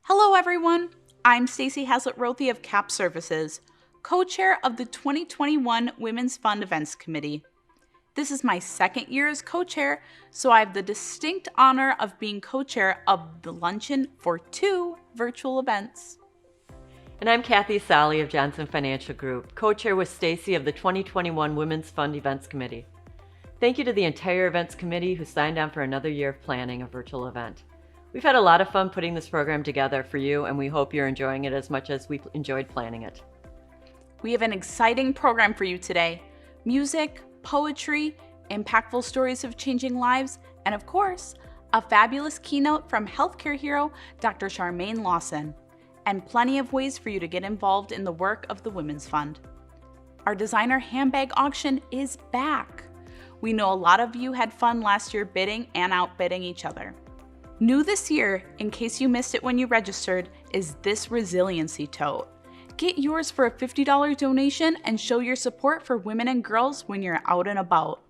Hello everyone, I'm Stacy Haslett-Rothy of CAP Services, co-chair of the 2021 Women's Fund Events Committee. This is my second year as co-chair, so I have the distinct honor of being co-chair of the Luncheon for 2 virtual events. And I'm Kathy Solly of Johnson Financial Group, co-chair with Stacy of the 2021 Women's Fund Events Committee. Thank you to the entire events committee who signed on for another year of planning a virtual event. We've had a lot of fun putting this program together for you, and we hope you're enjoying it as much as we enjoyed planning it. We have an exciting program for you today. Music, poetry, impactful stories of changing lives, and of course, a fabulous keynote from healthcare hero Dr. Scharmaine Lawson, and plenty of ways for you to get involved in the work of the Women's Fund. Our designer handbag auction is back. We know a lot of you had fun last year bidding and outbidding each other. New this year, in case you missed it when you registered, is this resiliency tote. Get yours for a $50 donation and show your support for women and girls when you're out and about.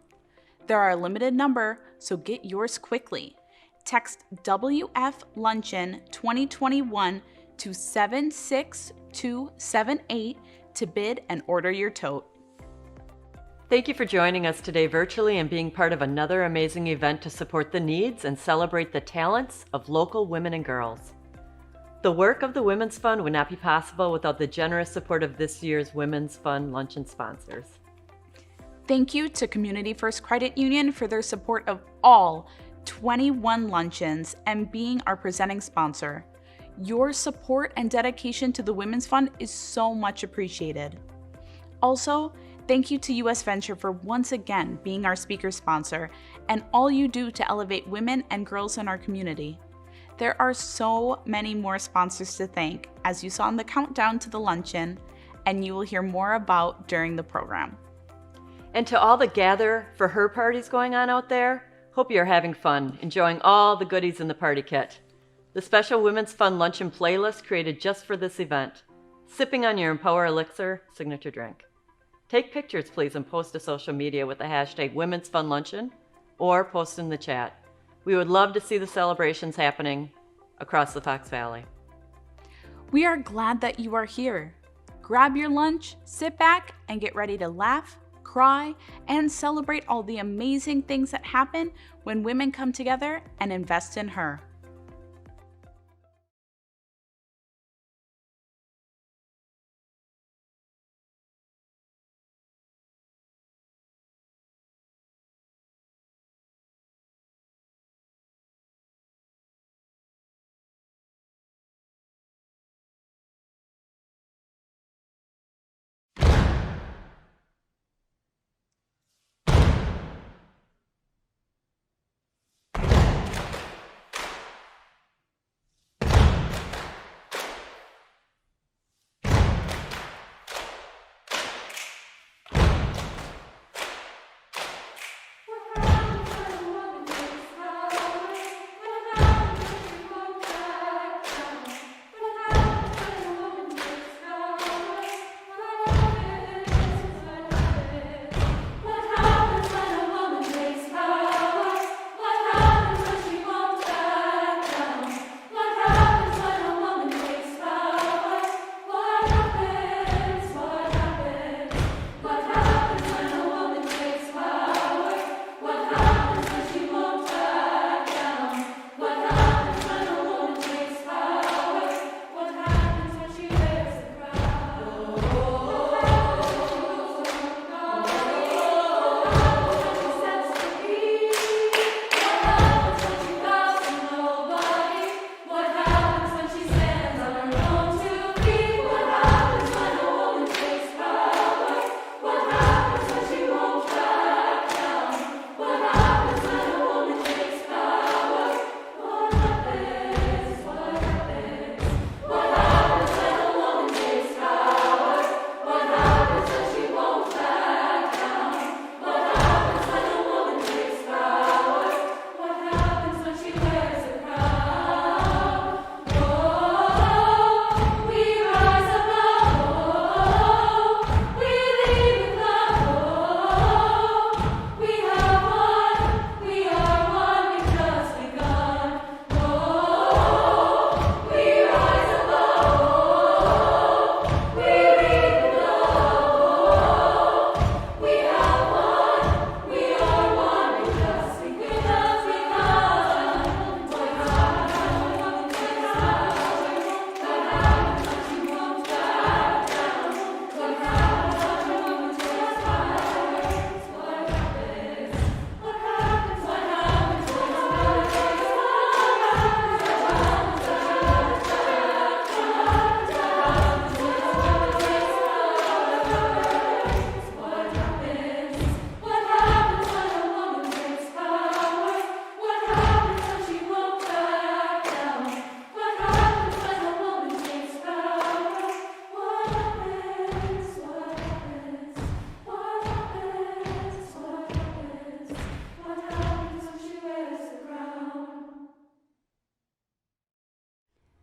There are a limited number, so get yours quickly. Text WF Luncheon 2021 to 76278 to bid and order your tote. Thank you for joining us today virtually and being part of another amazing event to support the needs and celebrate the talents of local women and girls. The work of the Women's Fund would not be possible without the generous support of this year's Women's Fund Luncheon sponsors. Thank you to Community First Credit Union for their support of all 21 luncheons and being our presenting sponsor. Your support and dedication to the Women's Fund is so much appreciated. Also, thank you to US Venture for once again being our speaker sponsor and all you do to elevate women and girls in our community. There are so many more sponsors to thank, as you saw in the countdown to the luncheon, and you will hear more about during the program. And to all the gather for her parties going on out there, hope you're having fun, enjoying all the goodies in the party kit. The special Women's Fund Luncheon playlist created just for this event, sipping on your Empower Elixir signature drink. Take pictures, please, and post to social media with the hashtag Women's Fund Luncheon or post in the chat. We would love to see the celebrations happening across the Fox Valley. We are glad that you are here. Grab your lunch, sit back, and get ready to laugh, cry, and celebrate all the amazing things that happen when women come together and invest in her.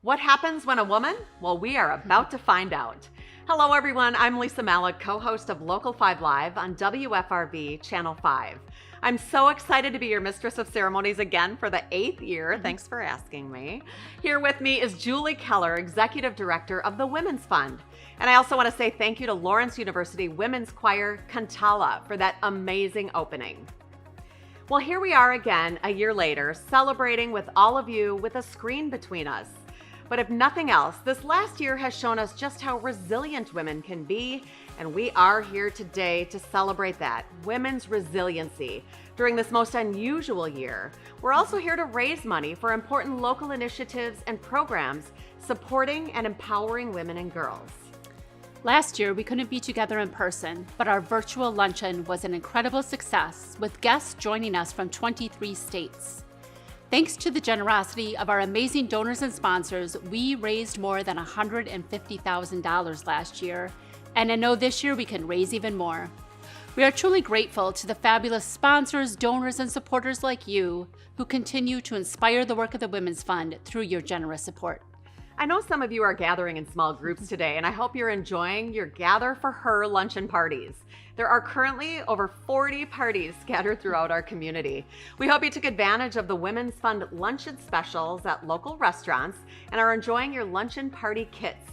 What happens when a woman? Well, we are about to find out. Hello, everyone. I'm Lisa Malik, co-host of Local 5 Live on WFRB Channel 5. I'm so excited to be your mistress of ceremonies again for the 8th year. Thanks for asking me. Here with me is Julie Keller, Executive Director of the Women's Fund. And I also want to say thank you to Lawrence University Women's Choir Cantala for that amazing opening. Well, here we are again a year later, celebrating with all of you with a screen between us. But if nothing else, this last year has shown us just how resilient women can be, and we are here today to celebrate that, women's resiliency, during this most unusual year. We're also here to raise money for important local initiatives and programs supporting and empowering women and girls. Last year, we couldn't be together in person, but our virtual luncheon was an incredible success, with guests joining us from 23 states. Thanks to the generosity of our amazing donors and sponsors, we raised more than $150,000 last year, and I know this year we can raise even more. We are truly grateful to the fabulous sponsors, donors, and supporters like you who continue to inspire the work of the Women's Fund through your generous support. I know some of you are gathering in small groups today, and I hope you're enjoying your Gather for Her luncheon parties. There are currently over 40 parties scattered throughout our community. We hope you took advantage of the Women's Fund luncheon specials at local restaurants and are enjoying your luncheon party kits.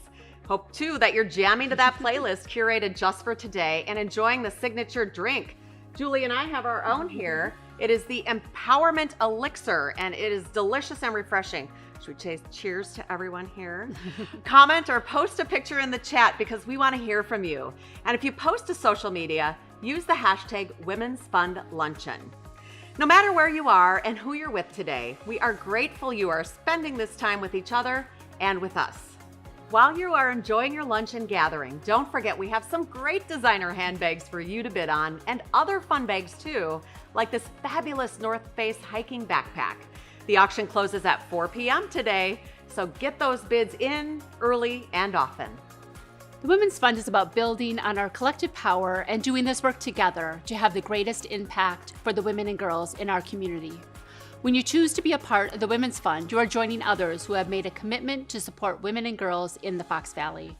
Hope too that you're jamming to that playlist curated just for today and enjoying the signature drink. Julie and I have our own here. It is the Empowerment Elixir, and it is delicious and refreshing. Should we say cheers to everyone here? Comment or post a picture in the chat because we want to hear from you. And if you post to social media, use the hashtag Women's Fund Luncheon. No matter where you are and who you're with today, we are grateful you are spending this time with each other and with us. While you are enjoying your luncheon gathering, don't forget we have some great designer handbags for you to bid on and other fun bags too, like this fabulous North Face hiking backpack. The auction closes at 4 p.m. today, so get those bids in early and often. The Women's Fund is about building on our collective power and doing this work together to have the greatest impact for the women and girls in our community. When you choose to be a part of the Women's Fund, you are joining others who have made a commitment to support women and girls in the Fox Valley.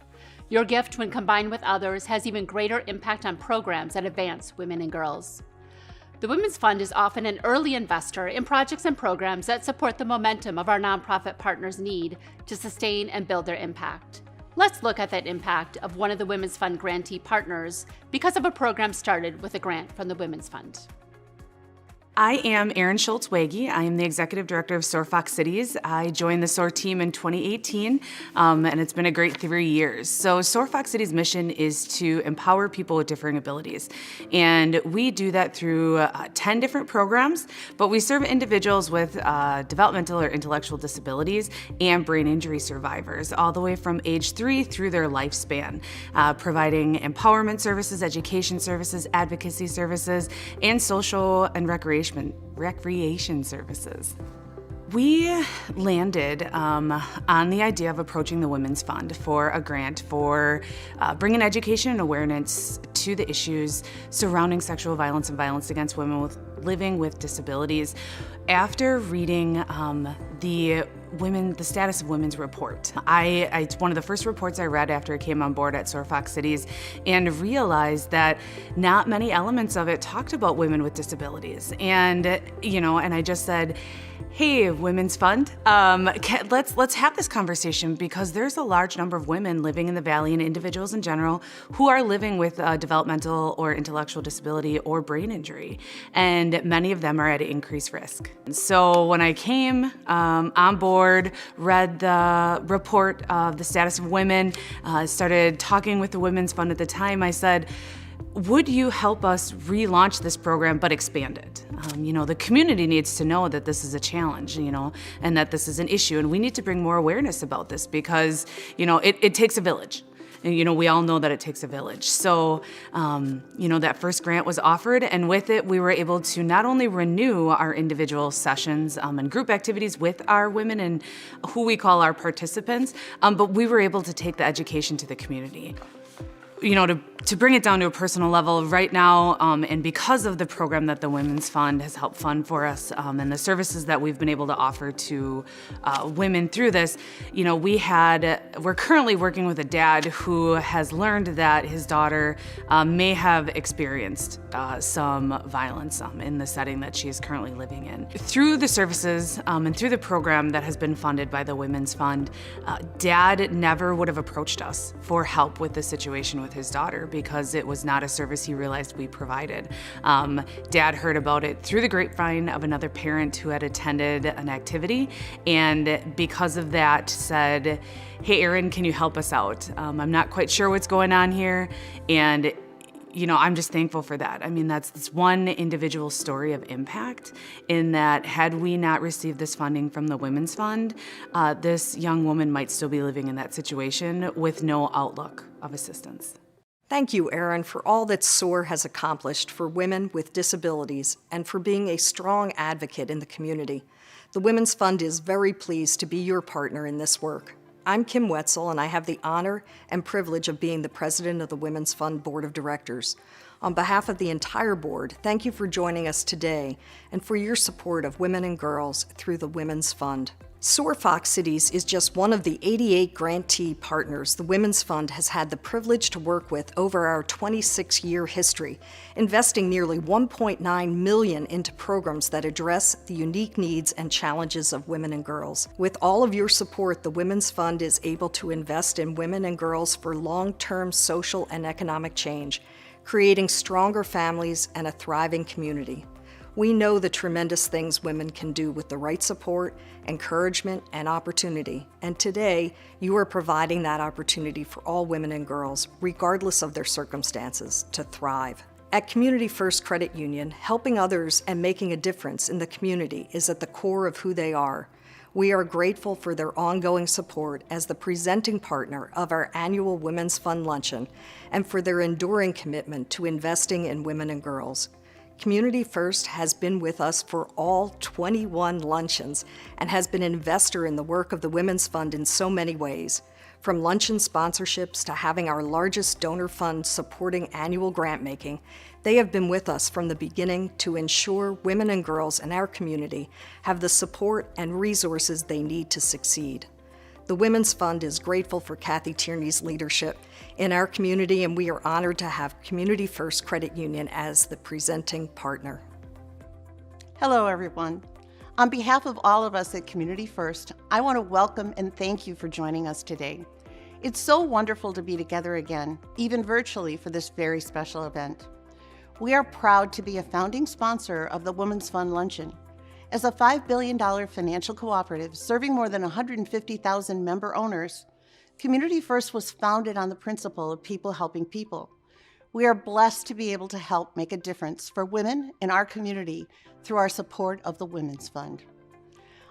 Your gift, when combined with others, has even greater impact on programs that advance women and girls. The Women's Fund is often an early investor in projects and programs that support the momentum of our nonprofit partners' need to sustain and build their impact. Let's look at that impact of one of the Women's Fund grantee partners because of a program started with a grant from the Women's Fund. I am Erin Schultz-Wagge. I am the Executive Director of SOAR Fox Cities. I joined the SOAR team in 2018, and it's been a great 3 years. So SOAR Fox Cities' mission is to empower people with differing abilities. And we do that through 10 different programs, but we serve individuals with developmental or intellectual disabilities and brain injury survivors, all the way from age 3 through their lifespan, providing empowerment services, education services, advocacy services, and social and recreation services. We landed on the idea of approaching the Women's Fund for a grant for bringing education and awareness to the issues surrounding sexual violence and violence against women living with disabilities. After reading the Status of Women's report. It's one of the first reports I read after I came on board at SOAR Fox Cities and realized that not many elements of it talked about women with disabilities. And I just said, hey, Women's Fund, let's have this conversation because there's a large number of women living in the Valley and individuals in general who are living with developmental or intellectual disability or brain injury. And many of them are at increased risk. So when I came on board, read the report of the status of women, started talking with the Women's Fund at the time, I said, would you help us relaunch this program but expand it? The community needs to know that this is a challenge, and that this is an issue, and we need to bring more awareness about this because, it takes a village. And, we all know that it takes a village. So, that first grant was offered, and with it, we were able to not only renew our individual sessions and group activities with our women and who we call our participants, but we were able to take the education to the community. to bring it down to a personal level right now, and because of the program that the Women's Fund has helped fund for us, and the services that we've been able to offer to women through this, we're currently working with a dad who has learned that his daughter may have experienced some violence in the setting that she is currently living in. Through the services and through the program that has been funded by the Women's Fund, Dad never would have approached us for help with the situation with his daughter, because it was not a service he realized we provided. Dad heard about it through the grapevine of another parent who had attended an activity, and because of that said, "Hey Erin, can you help us out? I'm not quite sure what's going on here," and I'm just thankful for that. I mean, that's one individual story of impact, in that had we not received this funding from the Women's Fund, this young woman might still be living in that situation with no outlook of assistance. Thank you, Erin, for all that SOAR has accomplished for women with disabilities and for being a strong advocate in the community. The Women's Fund is very pleased to be your partner in this work. I'm Kim Wetzel, and I have the honor and privilege of being the president of the Women's Fund Board of Directors. On behalf of the entire board, thank you for joining us today and for your support of women and girls through the Women's Fund. SOAR Fox Cities is just one of the 88 grantee partners the Women's Fund has had the privilege to work with over our 26-year history, investing nearly $1.9 million into programs that address the unique needs and challenges of women and girls. With all of your support, the Women's Fund is able to invest in women and girls for long-term social and economic change, creating stronger families and a thriving community. We know the tremendous things women can do with the right support, encouragement, and opportunity. And today, you are providing that opportunity for all women and girls, regardless of their circumstances, to thrive. At Community First Credit Union, helping others and making a difference in the community is at the core of who they are. We are grateful for their ongoing support as the presenting partner of our annual Women's Fund Luncheon and for their enduring commitment to investing in women and girls. Community First has been with us for all 21 luncheons and has been an investor in the work of the Women's Fund in so many ways. From luncheon sponsorships to having our largest donor fund supporting annual grant making, they have been with us from the beginning to ensure women and girls in our community have the support and resources they need to succeed. The Women's Fund is grateful for Kathy Tierney's leadership in our community, and we are honored to have Community First Credit Union as the presenting partner. Hello, everyone. On behalf of all of us at Community First, I want to welcome and thank you for joining us today. It's so wonderful to be together again, even virtually, for this very special event. We are proud to be a founding sponsor of the Women's Fund Luncheon. As a $5 billion financial cooperative serving more than 150,000 member owners, Community First was founded on the principle of people helping people. We are blessed to be able to help make a difference for women in our community through our support of the Women's Fund.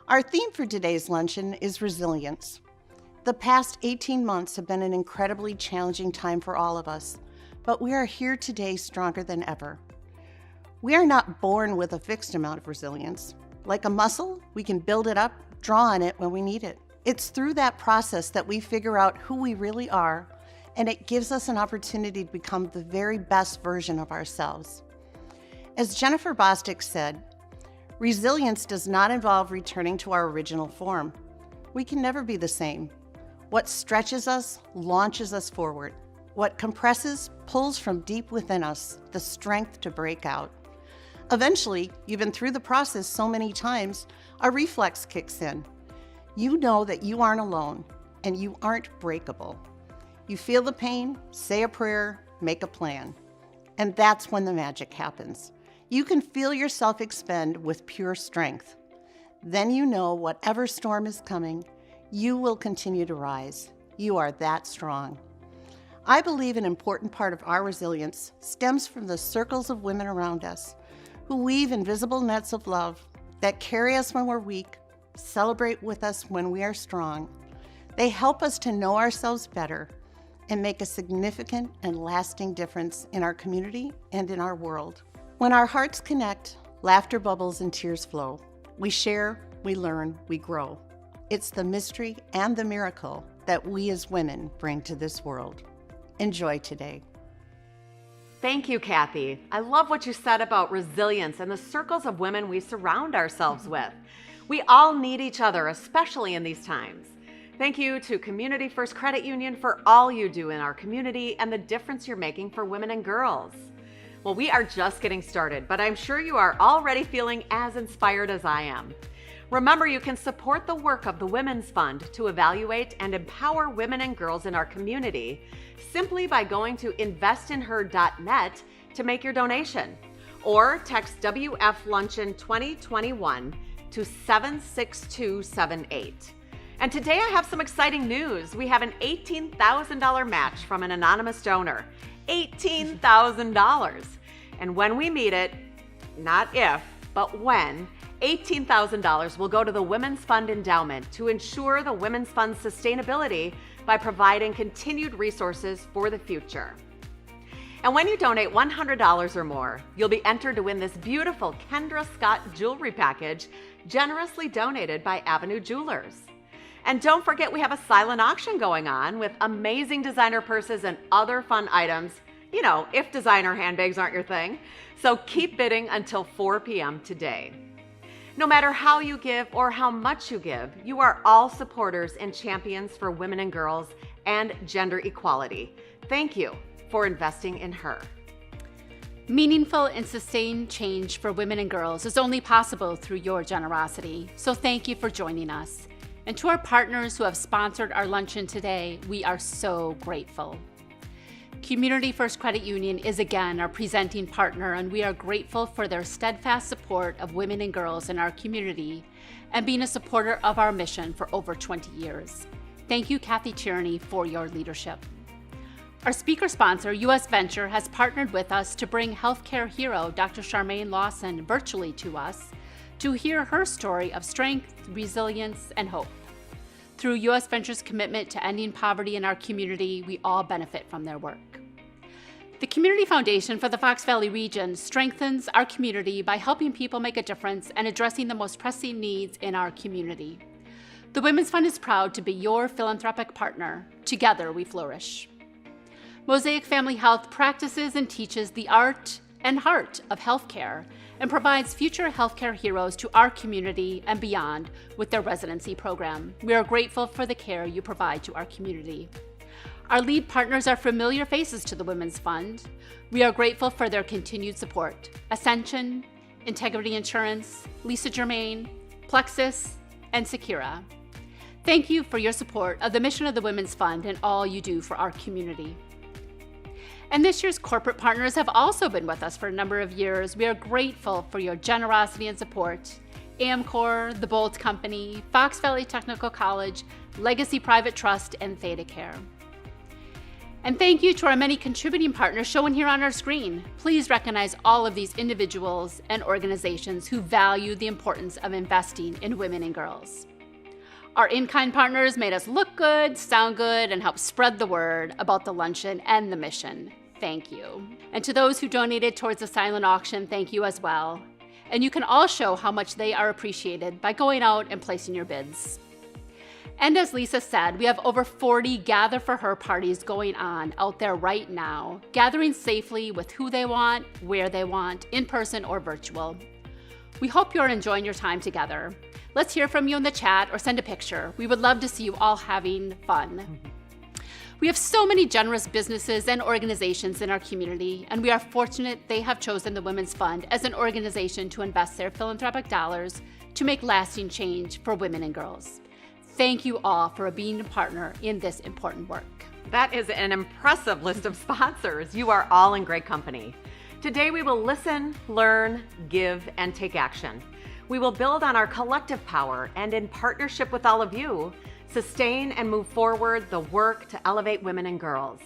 Our theme for today's luncheon is resilience. The past 18 months have been an incredibly challenging time for all of us, but we are here today stronger than ever. We are not born with a fixed amount of resilience. Like a muscle, we can build it up, draw on it when we need it. It's through that process that we figure out who we really are, and it gives us an opportunity to become the very best version of ourselves. As Jennifer Bostic said, resilience does not involve returning to our original form. We can never be the same. What stretches us launches us forward. What compresses pulls from deep within us the strength to break out. Eventually, you've been through the process so many times, a reflex kicks in. You know that you aren't alone and you aren't breakable. You feel the pain, say a prayer, make a plan. And that's when the magic happens. You can feel yourself expand with pure strength. Then you know whatever storm is coming, you will continue to rise. You are that strong. I believe an important part of our resilience stems from the circles of women around us who weave invisible nets of love that carry us when we're weak, celebrate with us when we are strong. They help us to know ourselves better and make a significant and lasting difference in our community and in our world. When our hearts connect, laughter bubbles and tears flow. We share, we learn, we grow. It's the mystery and the miracle that we as women bring to this world. Enjoy today. Thank you, Kathy. I love what you said about resilience and the circles of women we surround ourselves with. We all need each other, especially in these times. Thank you to Community First Credit Union for all you do in our community and the difference you're making for women and girls. Well, we are just getting started, but I'm sure you are already feeling as inspired as I am. Remember, you can support the work of the Women's Fund to evaluate and empower women and girls in our community simply by going to investinher.net to make your donation, or text WF Luncheon 2021 to 76278. And today I have some exciting news. We have an $18,000 match from an anonymous donor. $18,000. And when we meet it, not if, but when, $18,000 will go to the Women's Fund Endowment to ensure the Women's Fund's sustainability by providing continued resources for the future. And when you donate $100 or more, you'll be entered to win this beautiful Kendra Scott jewelry package generously donated by Avenue Jewelers. And don't forget, we have a silent auction going on with amazing designer purses and other fun items, you know, if designer handbags aren't your thing. So keep bidding until 4 p.m. today. No matter how you give or how much you give, you are all supporters and champions for women and girls and gender equality. Thank you for investing in her. Meaningful and sustained change for women and girls is only possible through your generosity. So thank you for joining us. And to our partners who have sponsored our luncheon today, we are so grateful. Community First Credit Union is again our presenting partner, and we are grateful for their steadfast support of women and girls in our community and being a supporter of our mission for over 20 years. Thank you, Kathy Tierney, for your leadership. Our speaker sponsor, U.S. Venture, has partnered with us to bring healthcare hero Dr. Scharmaine Lawson virtually to us to hear her story of strength, resilience, and hope. Through U.S. Venture's commitment to ending poverty in our community, we all benefit from their work. The Community Foundation for the Fox Valley region strengthens our community by helping people make a difference and addressing the most pressing needs in our community. The Women's Fund is proud to be your philanthropic partner. Together we flourish. Mosaic Family Health practices and teaches the art and heart of healthcare and provides future healthcare heroes to our community and beyond with their residency program. We are grateful for the care you provide to our community. Our lead partners are familiar faces to the Women's Fund. We are grateful for their continued support. Ascension, Integrity Insurance, Lisa Germain, Plexus, and Secura. Thank you for your support of the mission of the Women's Fund and all you do for our community. And this year's corporate partners have also been with us for a number of years. We are grateful for your generosity and support. Amcor, The Bolt Company, Fox Valley Technical College, Legacy Private Trust, and ThedaCare. And thank you to our many contributing partners shown here on our screen. Please recognize all of these individuals and organizations who value the importance of investing in women and girls. Our in-kind partners made us look good, sound good, and help spread the word about the luncheon and the mission. Thank you. And to those who donated towards the silent auction, thank you as well. And you can all show how much they are appreciated by going out and placing your bids. And as Lisa said, we have over 40 Gather for Her parties going on out there right now, gathering safely with who they want, where they want, in person or virtual. We hope you're enjoying your time together. Let's hear from you in the chat or send a picture. We would love to see you all having fun. We have so many generous businesses and organizations in our community, and we are fortunate they have chosen the Women's Fund as an organization to invest their philanthropic dollars to make lasting change for women and girls. Thank you all for being a partner in this important work. That is an impressive list of sponsors. You are all in great company. Today we will listen, learn, give, and take action. We will build on our collective power and, in partnership with all of you, sustain and move forward the work to elevate women and girls.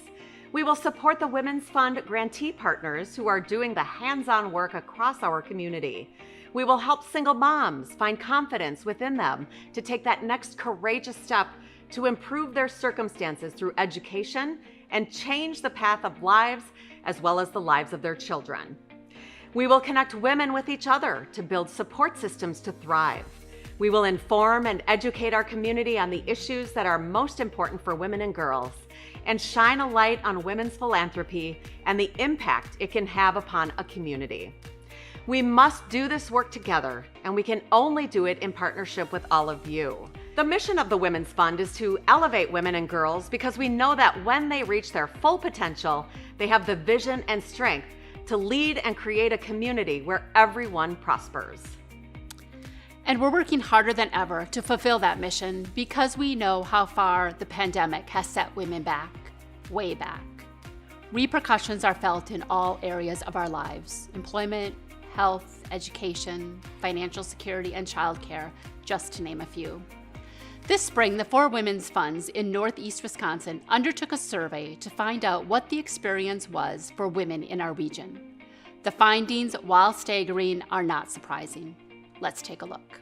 We will support the Women's Fund grantee partners who are doing the hands-on work across our community. We will help single moms find confidence within them to take that next courageous step to improve their circumstances through education and change the path of lives as well as the lives of their children. We will connect women with each other to build support systems to thrive. We will inform and educate our community on the issues that are most important for women and girls. and shine a light on women's philanthropy and the impact it can have upon a community. We must do this work together, and we can only do it in partnership with all of you. The mission of the Women's Fund is to elevate women and girls because we know that when they reach their full potential, they have the vision and strength to lead and create a community where everyone prospers. And we're working harder than ever to fulfill that mission because we know how far the pandemic has set women back, way back. Repercussions are felt in all areas of our lives: employment, health, education, financial security, and childcare, just to name a few. This spring, the 4 Women's Funds in Northeast Wisconsin undertook a survey to find out what the experience was for women in our region. The findings, while staggering, are not surprising. Let's take a look.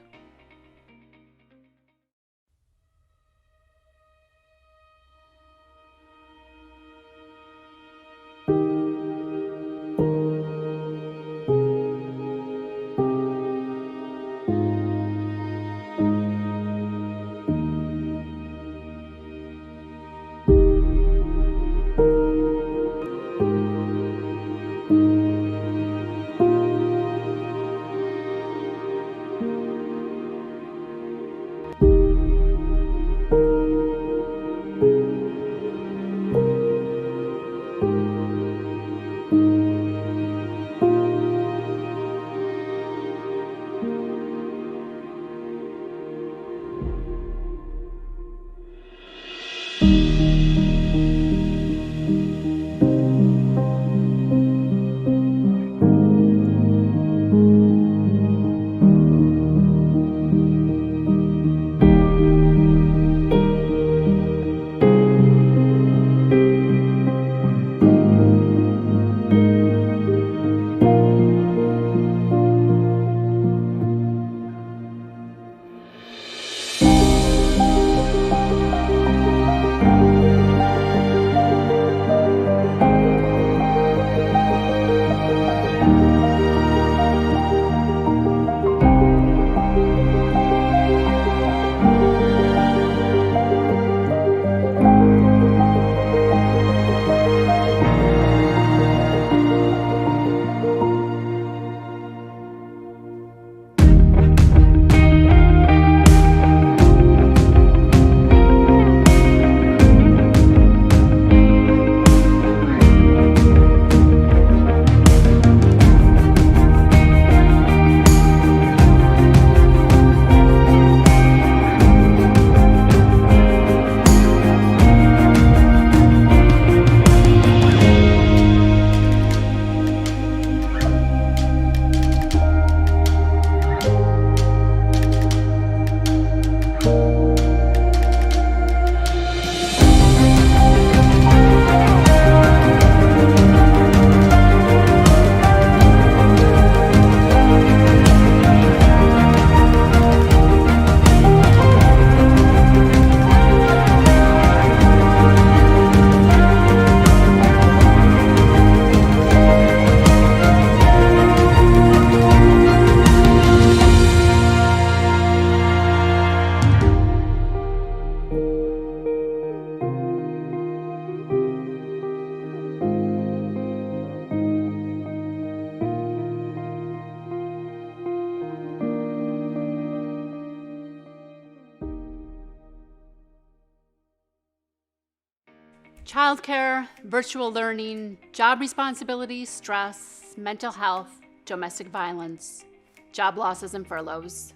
Childcare, virtual learning, job responsibilities, stress, mental health, domestic violence, job losses and furloughs.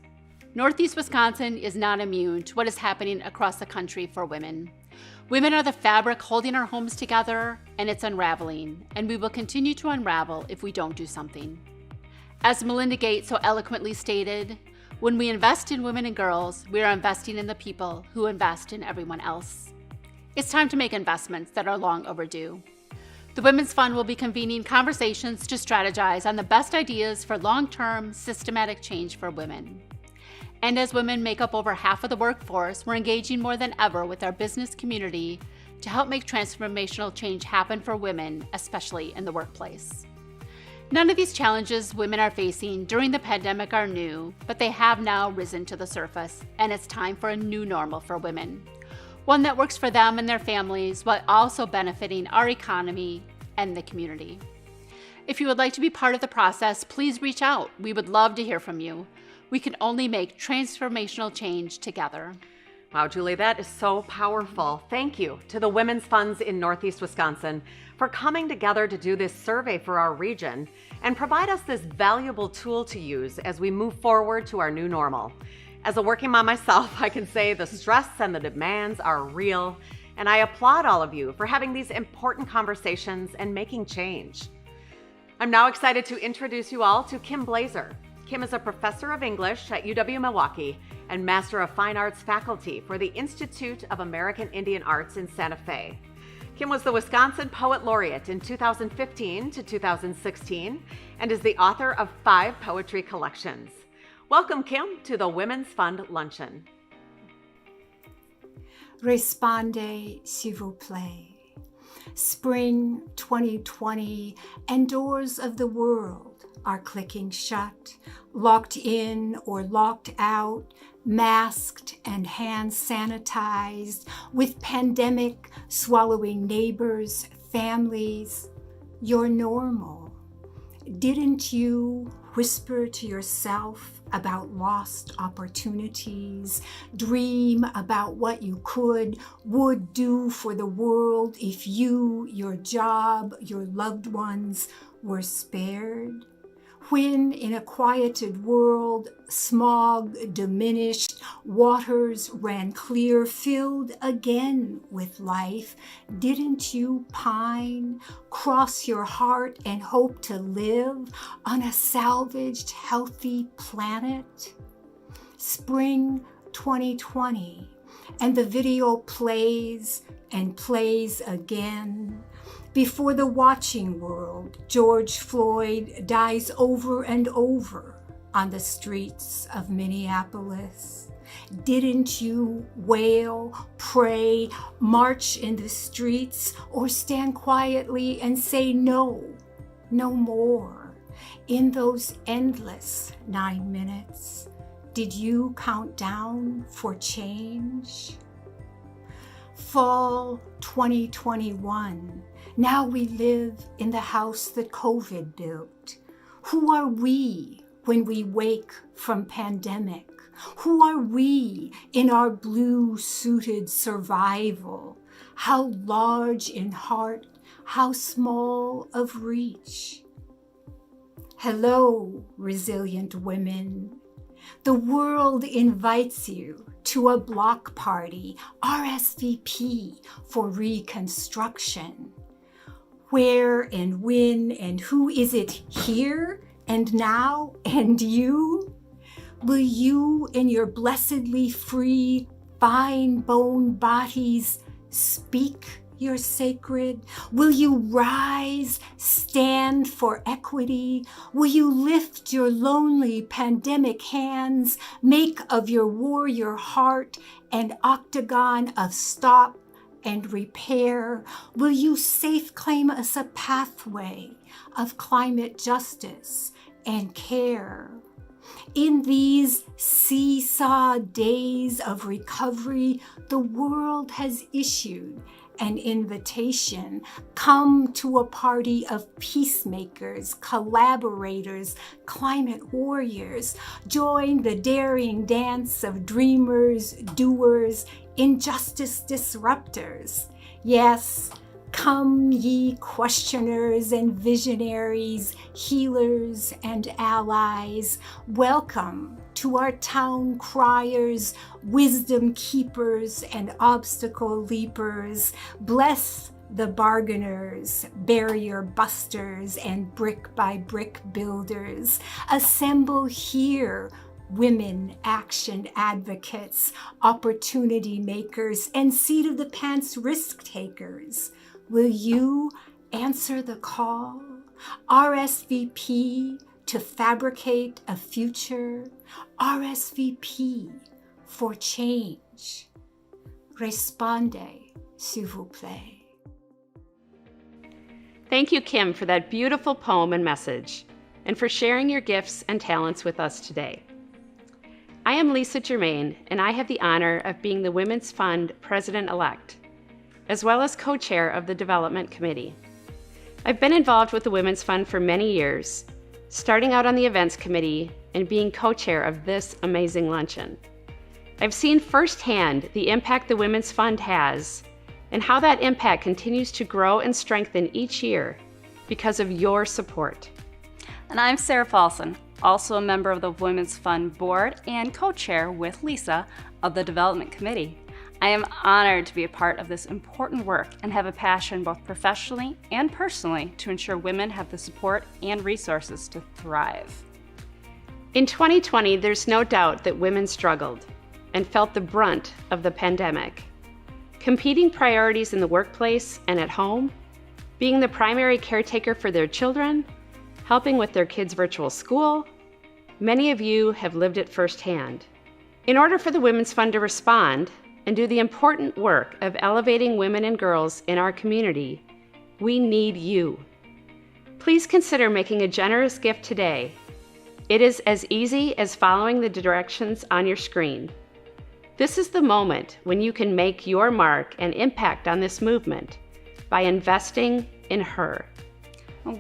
Northeast Wisconsin is not immune to what is happening across the country for women. Women are the fabric holding our homes together, and it's unraveling, and we will continue to unravel if we don't do something. As Melinda Gates so eloquently stated, when we invest in women and girls, we are investing in the people who invest in everyone else. It's time to make investments that are long overdue. The Women's Fund will be convening conversations to strategize on the best ideas for long-term, systematic change for women. And as women make up over half of the workforce, we're engaging more than ever with our business community to help make transformational change happen for women, especially in the workplace. None of these challenges women are facing during the pandemic are new, but they have now risen to the surface, and it's time for a new normal for women. one that works for them and their families while also benefiting our economy and the community. If you would like to be part of the process, please reach out. We would love to hear from you. We can only make transformational change together. Wow, Julie, that is so powerful. Thank you to the Women's Funds in Northeast Wisconsin for coming together to do this survey for our region and provide us this valuable tool to use as we move forward to our new normal. As a working mom myself, I can say the stress and the demands are real, and I applaud all of you for having these important conversations and making change. I'm now excited to introduce you all to Kim Blaeser. Kim is a professor of English at UW-Milwaukee and Master of Fine Arts faculty for the Institute of American Indian Arts in Santa Fe. Kim was the Wisconsin Poet Laureate in 2015 to 2016 and is the author of 5 poetry collections. Welcome, Kim, to the Women's Fund Luncheon. Respondez, s'il vous plaît. Spring 2020 and doors of the world are clicking shut, locked in or locked out, masked and hand sanitized, with pandemic swallowing neighbors, families. You're normal. Didn't you whisper to yourself about lost opportunities, dream about what you would do for the world if you, your job, your loved ones were spared? When in a quieted world, smog diminished, waters ran clear, filled again with life, didn't you pine, cross your heart and hope to live on a salvaged, healthy planet? Spring 2020, and the video plays and plays again. Before the watching world, George Floyd dies over and over on the streets of Minneapolis. Didn't you wail, pray, march in the streets, or stand quietly and say no, no more? In those endless 9 minutes, did you count down for change? Fall 2021. Now we live in the house that COVID built. Who are we when we wake from pandemic? Who are we in our blue-suited survival? How large in heart, how small of reach? Hello, resilient women. The world invites you to a block party, RSVP for reconstruction. Where and when and who is it here and now and you? Will you in your blessedly free, fine bone bodies speak your sacred? Will you rise, stand for equity? Will you lift your lonely pandemic hands, make of your warrior heart an octagon of stop and repair? Will you safe claim us a pathway of climate justice and care? In these seesaw days of recovery, the world has issued an invitation. Come to a party of peacemakers, collaborators, climate warriors. Join the daring dance of dreamers, doers, injustice disruptors. Yes, come ye questioners and visionaries, healers and allies. Welcome to our town criers, wisdom keepers and obstacle leapers. Bless the bargainers, barrier busters and brick by brick builders. Assemble here, women action advocates, opportunity makers, and seat of the pants risk takers. Will you answer the call? RSVP to fabricate a future. RSVP for change. Respondez, s'il vous plaît. Thank you, Kim, for that beautiful poem and message, and for sharing your gifts and talents with us today. I am Lisa Germain, and I have the honor of being the Women's Fund President-elect, as well as co-chair of the Development Committee. I've been involved with the Women's Fund for many years, starting out on the Events Committee and being co-chair of this amazing luncheon. I've seen firsthand the impact the Women's Fund has and how that impact continues to grow and strengthen each year because of your support. And I'm Sarah Paulson, also a member of the Women's Fund Board and co-chair with Lisa of the Development Committee. I am honored to be a part of this important work and have a passion both professionally and personally to ensure women have the support and resources to thrive. In 2020, there's no doubt that women struggled and felt the brunt of the pandemic. Competing priorities in the workplace and at home, being the primary caretaker for their children, helping with their kids' virtual school, many of you have lived it firsthand. In order for the Women's Fund to respond and do the important work of elevating women and girls in our community, we need you. Please consider making a generous gift today. It is as easy as following the directions on your screen. This is the moment when you can make your mark and impact on this movement by investing in her.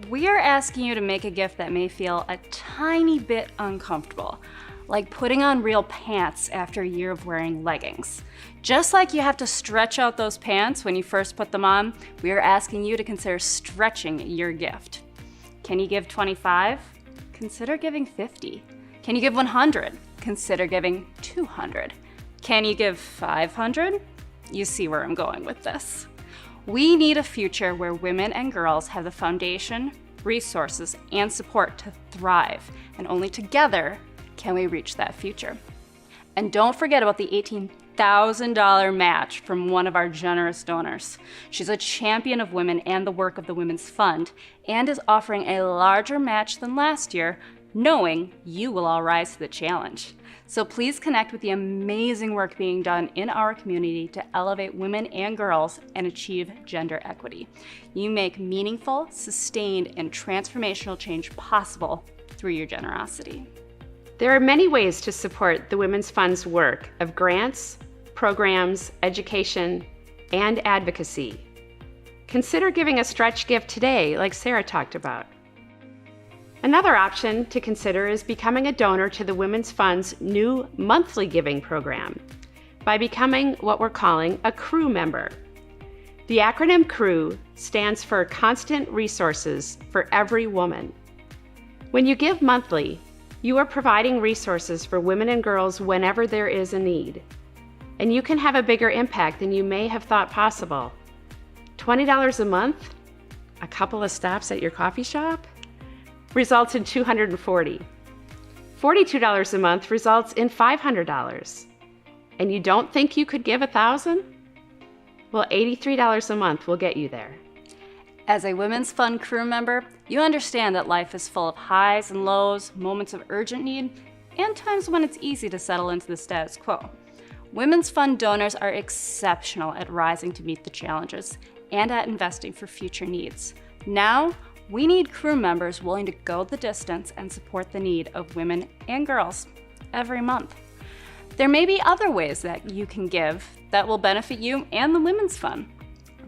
We are asking you to make a gift that may feel a tiny bit uncomfortable, like putting on real pants after a year of wearing leggings. Just like you have to stretch out those pants when you first put them on, we are asking you to consider stretching your gift. Can you give 25? Consider giving 50. Can you give 100? Consider giving 200. Can you give 500? You see where I'm going with this. We need a future where women and girls have the foundation, resources, and support to thrive, and only together can we reach that future. And don't forget about the $18,000 match from one of our generous donors. She's a champion of women and the work of the Women's Fund, and is offering a larger match than last year, knowing you will all rise to the challenge. So please connect with the amazing work being done in our community to elevate women and girls and achieve gender equity. You make meaningful, sustained, and transformational change possible through your generosity. There are many ways to support the Women's Fund's work of grants, programs, education, and advocacy. Consider giving a stretch gift today, like Sarah talked about. Another option to consider is becoming a donor to the Women's Fund's new monthly giving program by becoming what we're calling a crew member. The acronym CREW stands for Constant Resources for Every Woman. When you give monthly, you are providing resources for women and girls whenever there is a need. And you can have a bigger impact than you may have thought possible. $20 a month, a couple of stops at your coffee shop, results in $240. $42 a month results in $500. And you don't think you could give $1,000? Well, $83 a month will get you there. As a Women's Fund crew member, you understand that life is full of highs and lows, moments of urgent need, and times when it's easy to settle into the status quo. Women's Fund donors are exceptional at rising to meet the challenges and at investing for future needs. Now, we need crew members willing to go the distance and support the need of women and girls every month. There may be other ways that you can give that will benefit you and the Women's Fund.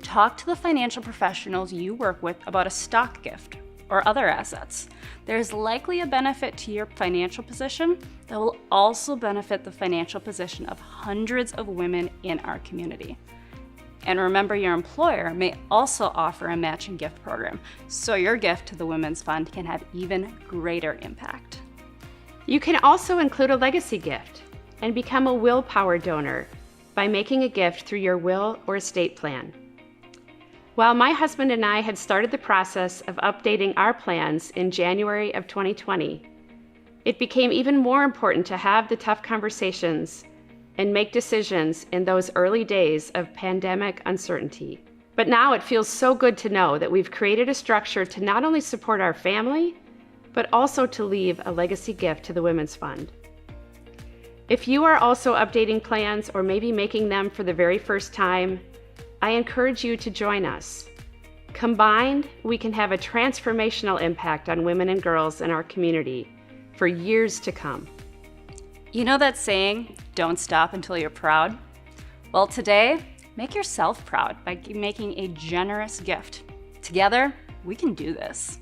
Talk to the financial professionals you work with about a stock gift or other assets. There's likely a benefit to your financial position that will also benefit the financial position of hundreds of women in our community. And remember, your employer may also offer a matching gift program, so your gift to the Women's Fund can have even greater impact. You can also include a legacy gift and become a willpower donor by making a gift through your will or estate plan. While my husband and I had started the process of updating our plans in January of 2020, it became even more important to have the tough conversations and make decisions in those early days of pandemic uncertainty. But now it feels so good to know that we've created a structure to not only support our family, but also to leave a legacy gift to the Women's Fund. If you are also updating plans or maybe making them for the very first time, I encourage you to join us. Combined, we can have a transformational impact on women and girls in our community for years to come. You know that saying, don't stop until you're proud? Well, today, make yourself proud by making a generous gift. Together, we can do this.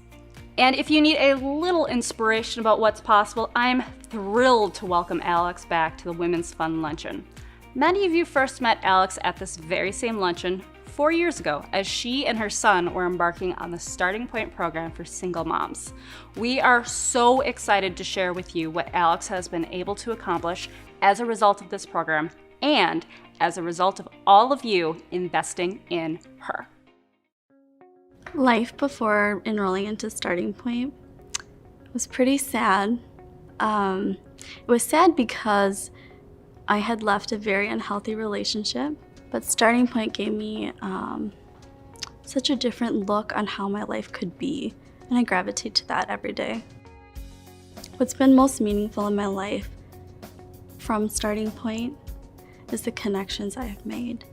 And if you need a little inspiration about what's possible, I'm thrilled to welcome Alex back to the Women's Fund Luncheon. Many of you first met Alex at this very same luncheon 4 years ago as she and her son were embarking on the Starting Point program for single moms. We are so excited to share with you what Alex has been able to accomplish as a result of this program and as a result of all of you investing in her. Life before enrolling into Starting Point was pretty sad. It was sad because I had left a very unhealthy relationship, but Starting Point gave me such a different look on how my life could be, and I gravitate to that every day. What's been most meaningful in my life from Starting Point is the connections I have made.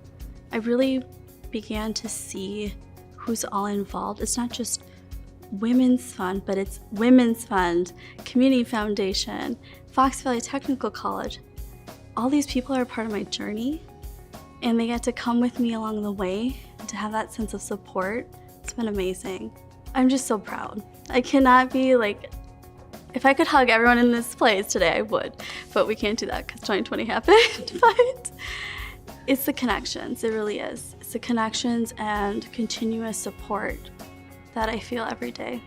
I really began to see who's all involved. It's not just Women's Fund, but it's Women's Fund, Community Foundation, Fox Valley Technical College. All these people are part of my journey, and they get to come with me along the way, and to have that sense of support. It's been amazing. I'm just so proud. I cannot be like, if I could hug everyone in this place today, I would, but we can't do that because 2020 happened. But it's the connections, it really is. It's the connections and continuous support that I feel every day.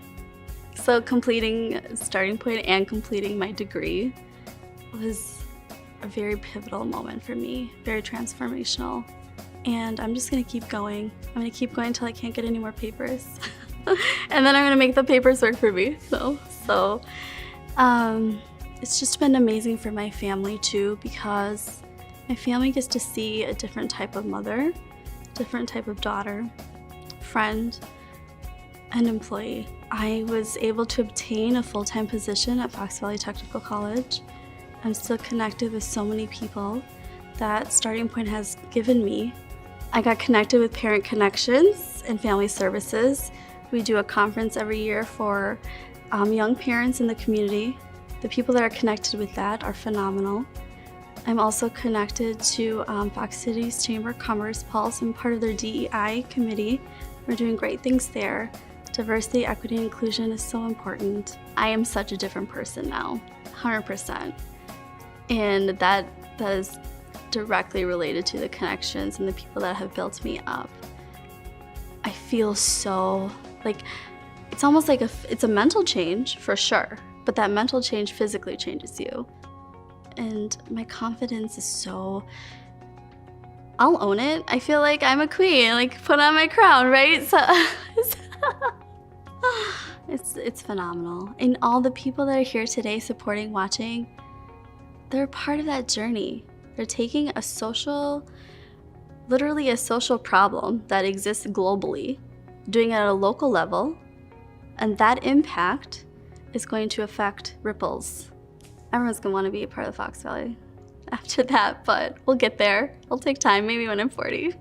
So completing Starting Point and completing my degree was a very pivotal moment for me, very transformational. And I'm just gonna keep going. I'm gonna keep going until I can't get any more papers. And then I'm gonna make the papers work for me. So it's just been amazing for my family too, because my family gets to see a different type of mother, different type of daughter, friend, and employee. I was able to obtain a full-time position at Fox Valley Technical College. I'm still connected with so many people that Starting Point has given me. I got connected with Parent Connections and Family Services. We do a conference every year for young parents in the community. The people that are connected with that are phenomenal. I'm also connected to Fox City's Chamber of Commerce Pulse. I'm part of their DEI committee. We're doing great things there. Diversity, equity, and inclusion is so important. I am such a different person now, 100%. And that is directly related to the connections and the people that have built me up. I feel so, like, it's almost like it's a mental change for sure, but that mental change physically changes you. And my confidence is so, I'll own it. I feel like I'm a queen, like put on my crown, right? So it's phenomenal. And all the people that are here today supporting, watching, they're part of that journey. They're taking a social, literally a social problem that exists globally, doing it at a local level, and that impact is going to affect ripples. Everyone's gonna wanna be a part of the Fox Valley after that, but we'll get there. It'll take time, maybe when I'm 40.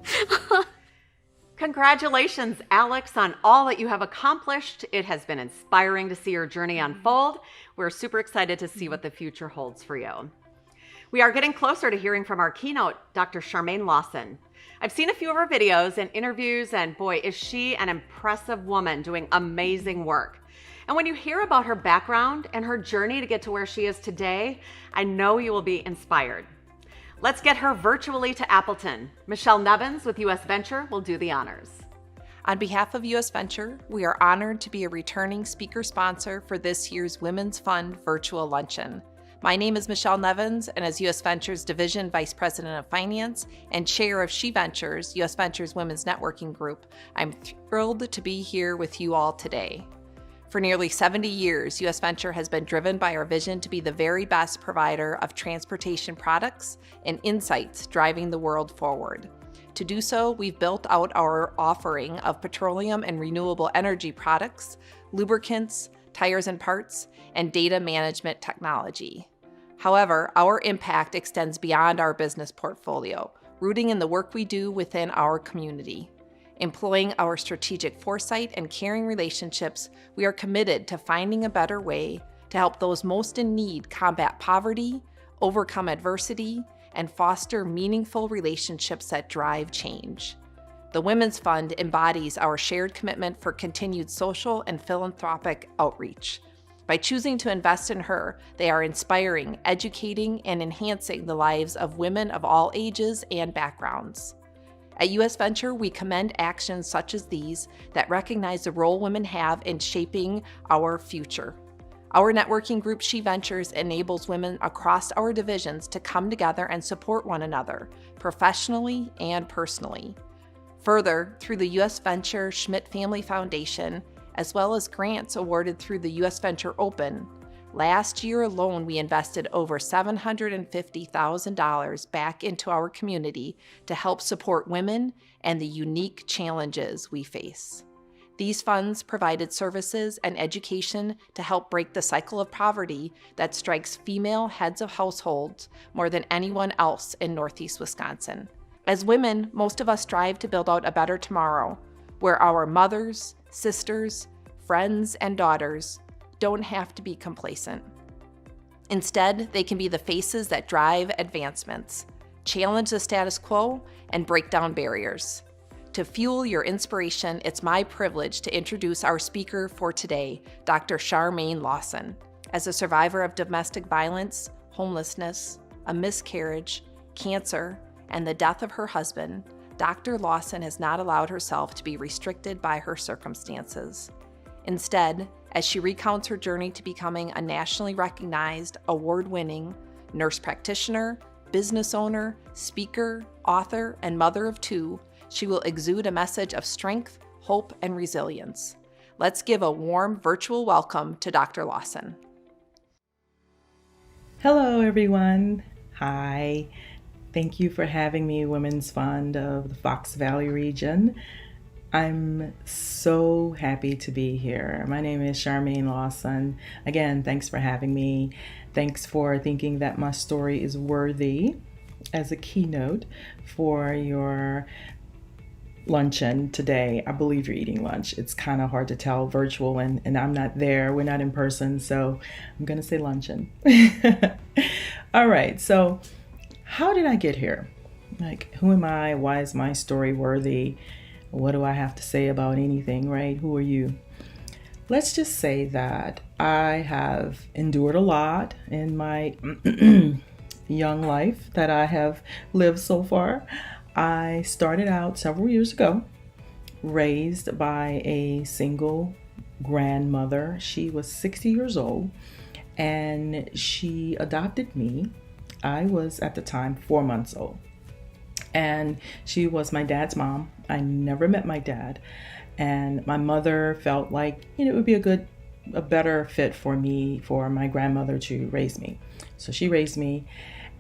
Congratulations, Alex, on all that you have accomplished. It has been inspiring to see your journey unfold. We're super excited to see what the future holds for you. We are getting closer to hearing from our keynote, Dr. Scharmaine Lawson. I've seen a few of her videos and interviews, and boy, is she an impressive woman doing amazing work. And when you hear about her background and her journey to get to where she is today, I know you will be inspired. Let's get her virtually to Appleton. Michelle Nevins with US Venture will do the honors. On behalf of US Venture, we are honored to be a returning speaker sponsor for this year's Women's Fund Virtual Luncheon. My name is Michelle Nevins, and as US Venture's Division Vice President of Finance and Chair of She Ventures, US Venture's Women's Networking Group, I'm thrilled to be here with you all today. For nearly 70 years, US Venture has been driven by our vision to be the very best provider of transportation products and insights driving the world forward. To do so, we've built out our offering of petroleum and renewable energy products, lubricants, tires and parts, and data management technology. However, our impact extends beyond our business portfolio, rooting in the work we do within our community. Employing our strategic foresight and caring relationships, we are committed to finding a better way to help those most in need combat poverty, overcome adversity, and foster meaningful relationships that drive change. The Women's Fund embodies our shared commitment for continued social and philanthropic outreach. By choosing to invest in her, they are inspiring, educating, and enhancing the lives of women of all ages and backgrounds. At US Venture, we commend actions such as these that recognize the role women have in shaping our future. Our networking group, She Ventures, enables women across our divisions to come together and support one another, professionally and personally. Further, through the US Venture Schmidt Family Foundation, as well as grants awarded through the US Venture Open, last year alone we invested over $750,000 back into our community to help support women and the unique challenges we face. These funds provided services and education to help break the cycle of poverty that strikes female heads of households more than anyone else in Northeast Wisconsin. As women, most of us strive to build out a better tomorrow, where our mothers, sisters, friends, and daughters don't have to be complacent. Instead, they can be the faces that drive advancements, challenge the status quo, and break down barriers. To fuel your inspiration, it's my privilege to introduce our speaker for today, Dr. Scharmaine Lawson. As a survivor of domestic violence, homelessness, a miscarriage, cancer, and the death of her husband, Dr. Lawson has not allowed herself to be restricted by her circumstances. Instead, as she recounts her journey to becoming a nationally recognized, award-winning nurse practitioner, business owner, speaker, author, and mother of two, she will exude a message of strength, hope, and resilience. Let's give a warm virtual welcome to Dr. Lawson. Hello, everyone. Hi. Thank you for having me, Women's Fund of the Fox Valley region. I'm so happy to be here. My name is Scharmaine Lawson. Again, thanks for having me. Thanks for thinking that my story is worthy as a keynote for your luncheon today. I believe you're eating lunch. It's kind of hard to tell virtual and I'm not there. We're not in person, so I'm going to say luncheon. All right, so how did I get here? Like, who am I? Why is my story worthy? What do I have to say about anything, right? Who are you? Let's just say that I have endured a lot in my young life that I have lived so far. I started out several years ago, raised by a single grandmother. She was 60 years old and she adopted me. I was at the time 4 months old and she was my dad's mom. I never met my dad, and my mother felt like, it would be a better fit for me, for my grandmother to raise me. So she raised me.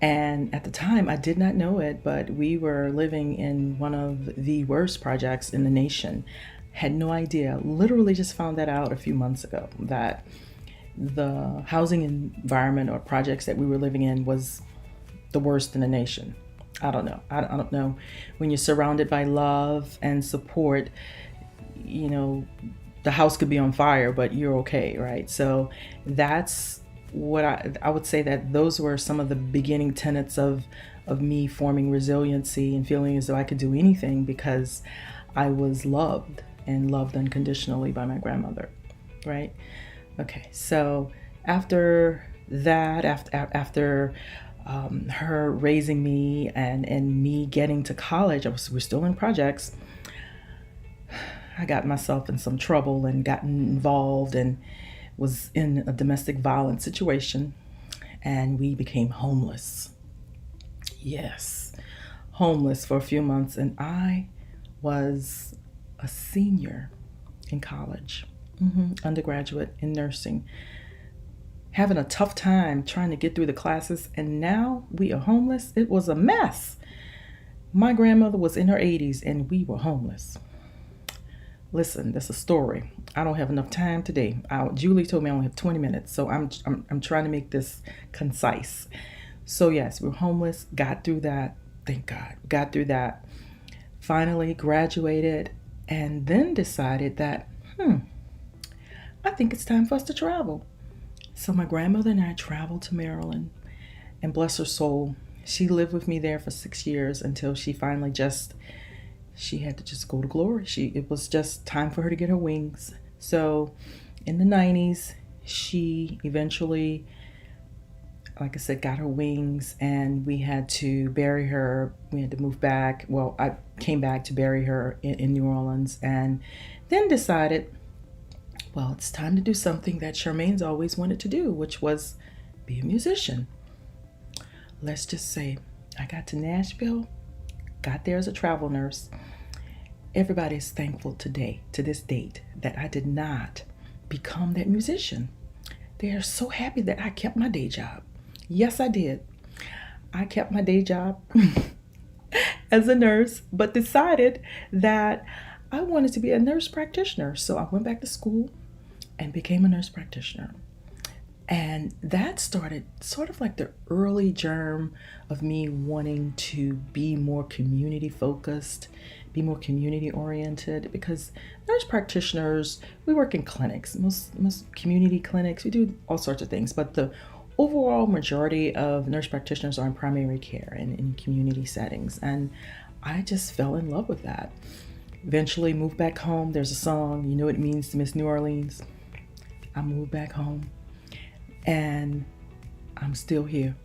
And at the time, I did not know it, but we were living in one of the worst projects in the nation. Had no idea, literally just found that out a few months ago, that the housing environment or projects that we were living in was the worst in the nation. I don't know. I don't know. When you're surrounded by love and support, the house could be on fire, but you're okay, right? So that's what I would say, that those were some of the beginning tenets of me forming resiliency and feeling as though I could do anything because I was loved and loved unconditionally by my grandmother, right? Okay, so after that, after her raising me and me getting to college, we're still in projects. I got myself in some trouble and gotten involved and was in a domestic violence situation, and we became homeless. Yes, homeless for a few months, and I was a senior in college, undergraduate in nursing, having a tough time trying to get through the classes, and now we are homeless. It was a mess. My grandmother was in her 80s and we were homeless. Listen, that's a story. I don't have enough time today. Julie told me I only have 20 minutes, so I'm trying to make this concise. So yes, we're homeless, got through that. Thank God, got through that. Finally graduated, and then decided that, I think it's time for us to travel. So my grandmother and I traveled to Maryland, And bless her soul, she lived with me there for 6 years until she finally she had to just go to glory. It was just time for her to get her wings. So in the 90s, she eventually, like I said, got her wings, and we had to bury her. We had to move back. Well, I came back to bury her in New Orleans, and then decided, well, it's time to do something that Scharmaine's always wanted to do, which was be a musician. Let's just say I got to Nashville, got there as a travel nurse. Everybody is thankful today, to this date, that I did not become that musician. They are so happy that I kept my day job. Yes, I did. I kept my day job as a nurse, but decided that I wanted to be a nurse practitioner. So I went back to school and became a nurse practitioner. And that started sort of like the early germ of me wanting to be more community focused, be more community oriented, because nurse practitioners, we work in clinics, most community clinics, we do all sorts of things, but the overall majority of nurse practitioners are in primary care and in community settings. And I just fell in love with that. Eventually moved back home. There's a song, you know what it means to miss New Orleans. I moved back home. And I'm still here.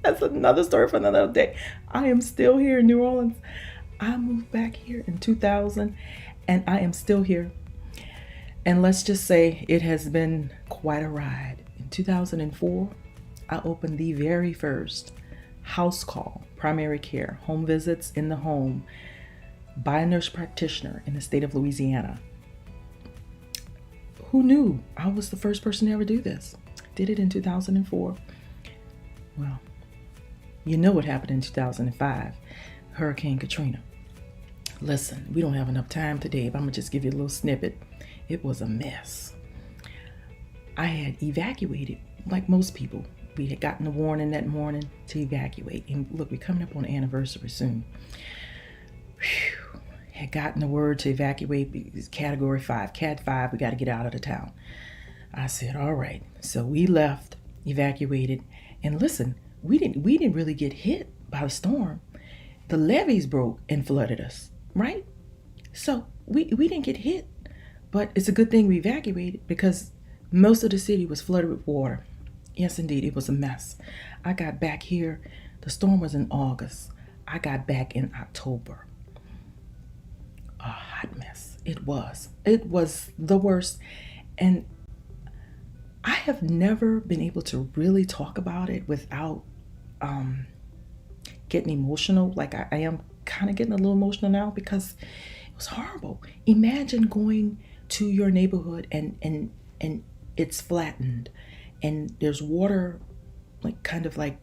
That's another story for another day. I am still here in New Orleans. I moved back here in 2000, and I am still here. And let's just say it has been quite a ride. In 2004, I opened the very first house call, primary care, home visits in the home by a nurse practitioner in the state of Louisiana. Who knew I was the first person to ever do this? Did it in 2004. Well, you know what happened in 2005, Hurricane Katrina. Listen, we don't have enough time today, but I'm gonna just give you a little snippet. It was a mess. I had evacuated, like most people. We had gotten a warning that morning to evacuate. And look, we're coming up on an anniversary soon. Whew. Had gotten the word to evacuate, because category 5, cat 5, we got to get out of the town. I said, all right. So we left, evacuated, and listen, we didn't really get hit by the storm. The levees broke and flooded us, right? So we didn't get hit, but it's a good thing we evacuated, because most of the city was flooded with water. Yes, indeed, it was a mess. I got back here, the storm was in August. I got back in October. A hot mess. It was the worst. And I have never been able to really talk about it without getting emotional. Like I am kind of getting a little emotional now, because it was horrible. Imagine going to your neighborhood and it's flattened and there's water, like kind of like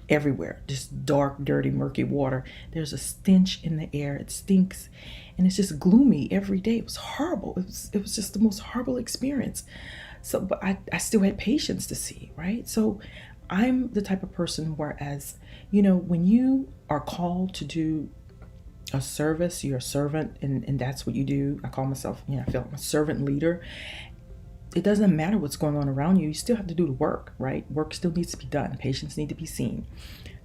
everywhere, just dark, dirty, murky water. There's a stench in the air. It stinks, and it's just gloomy every day. It was horrible. It was just the most horrible experience. So, but I still had patience to see, right? So I'm the type of person, whereas, you know, when you are called to do a service, you're a servant, and that's what you do. I call myself, I feel like a servant leader. It doesn't matter what's going on around you. You still have to do the work, right? Work still needs to be done. Patients need to be seen.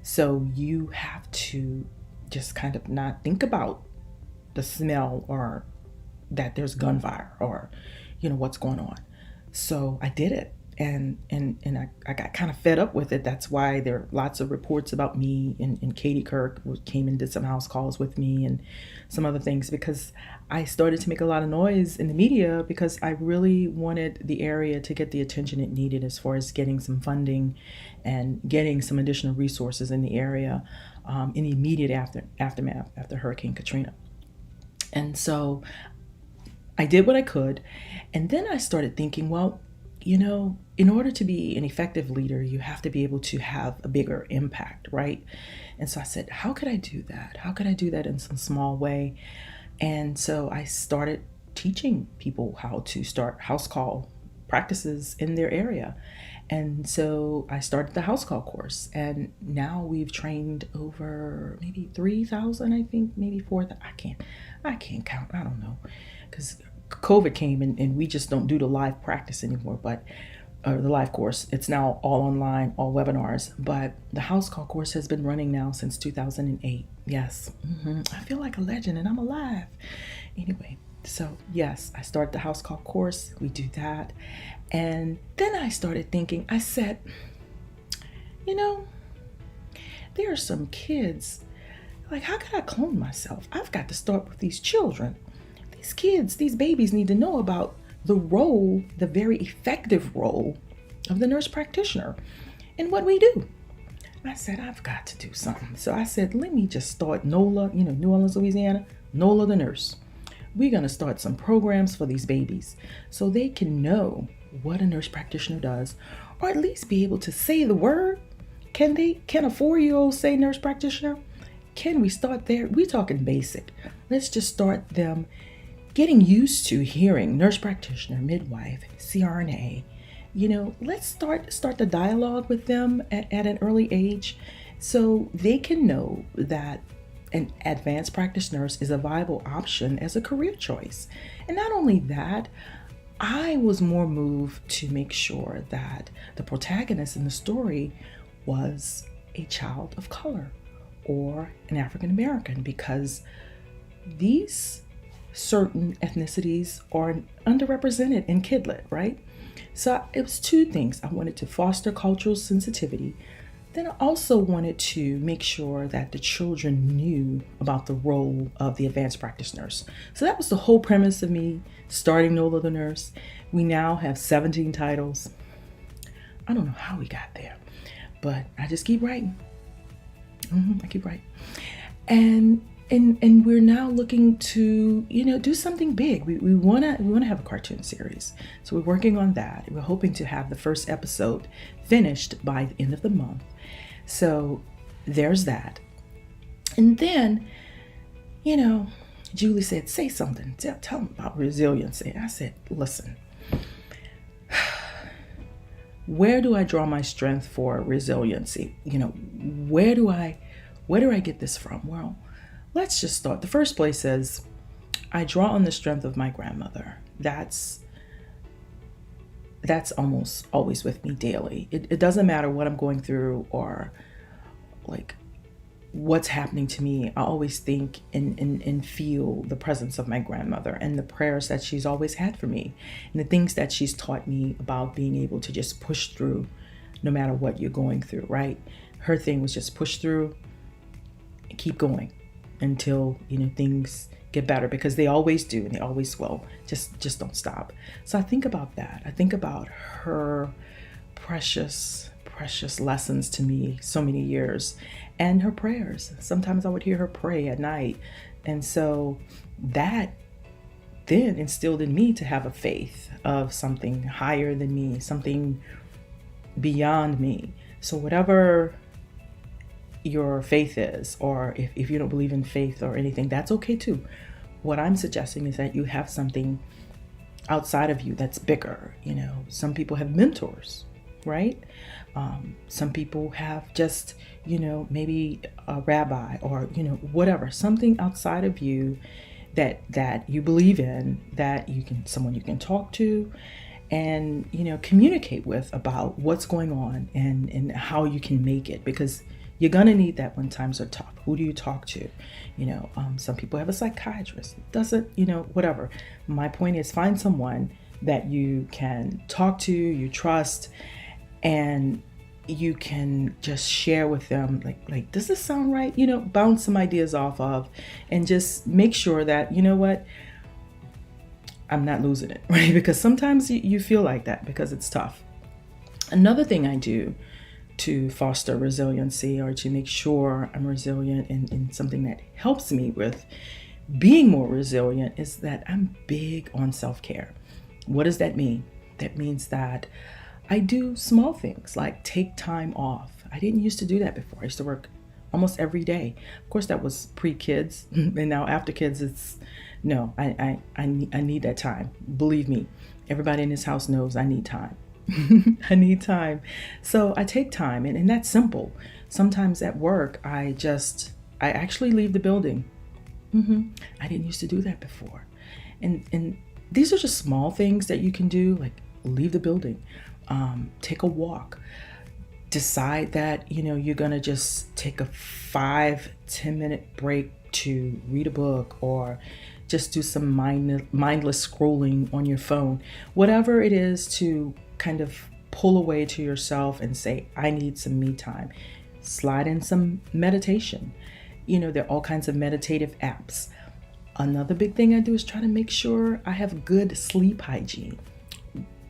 So you have to just kind of not think about the smell or that there's gunfire or, what's going on. So I did it. And I got kind of fed up with it. That's why there are lots of reports about me, and Katie Kirk came and did some house calls with me and some other things, because I started to make a lot of noise in the media, because I really wanted the area to get the attention it needed as far as getting some funding and getting some additional resources in the area in the immediate aftermath after Hurricane Katrina. And so I did what I could. And then I started thinking, well, in order to be an effective leader, you have to be able to have a bigger impact, right? And so I said, how could I do that? How could I do that in some small way? And so I started teaching people how to start house call practices in their area. And so I started the house call course, and now we've trained over maybe 3,000, I think, maybe 4,000. I can't count. I don't know, because COVID came and we just don't do the live practice anymore. But or the live course. It's now all online, all webinars, but the house call course has been running now since 2008. Yes, I feel like a legend and I'm alive. Anyway, so yes, I started the house call course. We do that. And then I started thinking, I said, there are some kids, like, how can I clone myself? I've got to start with these children. These kids, these babies need to know about the role, the very effective role of the nurse practitioner and what we do. I said, I've got to do something. So I said, let me just start NOLA, New Orleans, Louisiana, NOLA the nurse. We're going to start some programs for these babies so they can know what a nurse practitioner does, or at least be able to say the word. Can a 4-year-old say nurse practitioner? Can we start there? We're talking basic. Let's just start them getting used to hearing nurse practitioner, midwife, CRNA. Let's start the dialogue with them at an early age so they can know that an advanced practice nurse is a viable option as a career choice. And not only that, I was more moved to make sure that the protagonist in the story was a child of color or an African American, because these certain ethnicities are underrepresented in Kidlit, right? So it was two things. I wanted to foster cultural sensitivity. Then I also wanted to make sure that the children knew about the role of the advanced practice nurse. So that was the whole premise of me starting NOLA the Nurse. We now have 17 titles. I don't know how we got there, but I just keep writing. I keep writing. And we're now looking to, do something big. We want to have a cartoon series. So we're working on that. We're hoping to have the first episode finished by the end of the month. So there's that. And then, Julie said, say something. Tell them about resiliency. I said, listen, where do I draw my strength for resiliency? Where do I get this from? Well, let's just start. The first place is I draw on the strength of my grandmother. That's almost always with me daily. It doesn't matter what I'm going through or like what's happening to me. I always think and feel the presence of my grandmother and the prayers that she's always had for me and the things that she's taught me about being able to just push through no matter what you're going through, right? Her thing was just push through and keep going until things get better, because they always do and they always will. Just don't stop. So I think about that. I think about her precious lessons to me so many years, and her prayers. Sometimes I would hear her pray at night, and so that then instilled in me to have a faith of something higher than me, something beyond me. So whatever your faith is, or if you don't believe in faith or anything, that's okay too. What I'm suggesting is that you have something outside of you that's bigger. Some people have mentors, right? Some people have just, maybe a rabbi or, whatever, something outside of you that you believe in, that someone you can talk to and, communicate with about what's going on and how you can make it, because you're going to need that when times are tough. Who do you talk to? Some people have a psychiatrist. Doesn't, whatever. My point is, find someone that you can talk to, you trust, and you can just share with them, like, does this sound right? Bounce some ideas off of, and just make sure that, what, I'm not losing it, right? Because sometimes you feel like that because it's tough. Another thing I do to foster resiliency, or to make sure I'm resilient in something that helps me with being more resilient, is that I'm big on self-care. What does that mean? That means that I do small things like take time off. I didn't used to do that before. I used to work almost every day. Of course, that was pre-kids, and now after kids, it's no. I need that time. Believe me, everybody in this house knows I need time. I need time. So I take time, and that's simple. Sometimes at work, I actually leave the building. I didn't used to do that before. And these are just small things that you can do, like leave the building, Take a walk. Decide that, you're going to just take a 5-10 minute break to read a book or just do some mindless scrolling on your phone. Whatever it is to kind of pull away to yourself and say, I need some me time. Slide in some meditation. There are all kinds of meditative apps. Another big thing I do is try to make sure I have good sleep hygiene.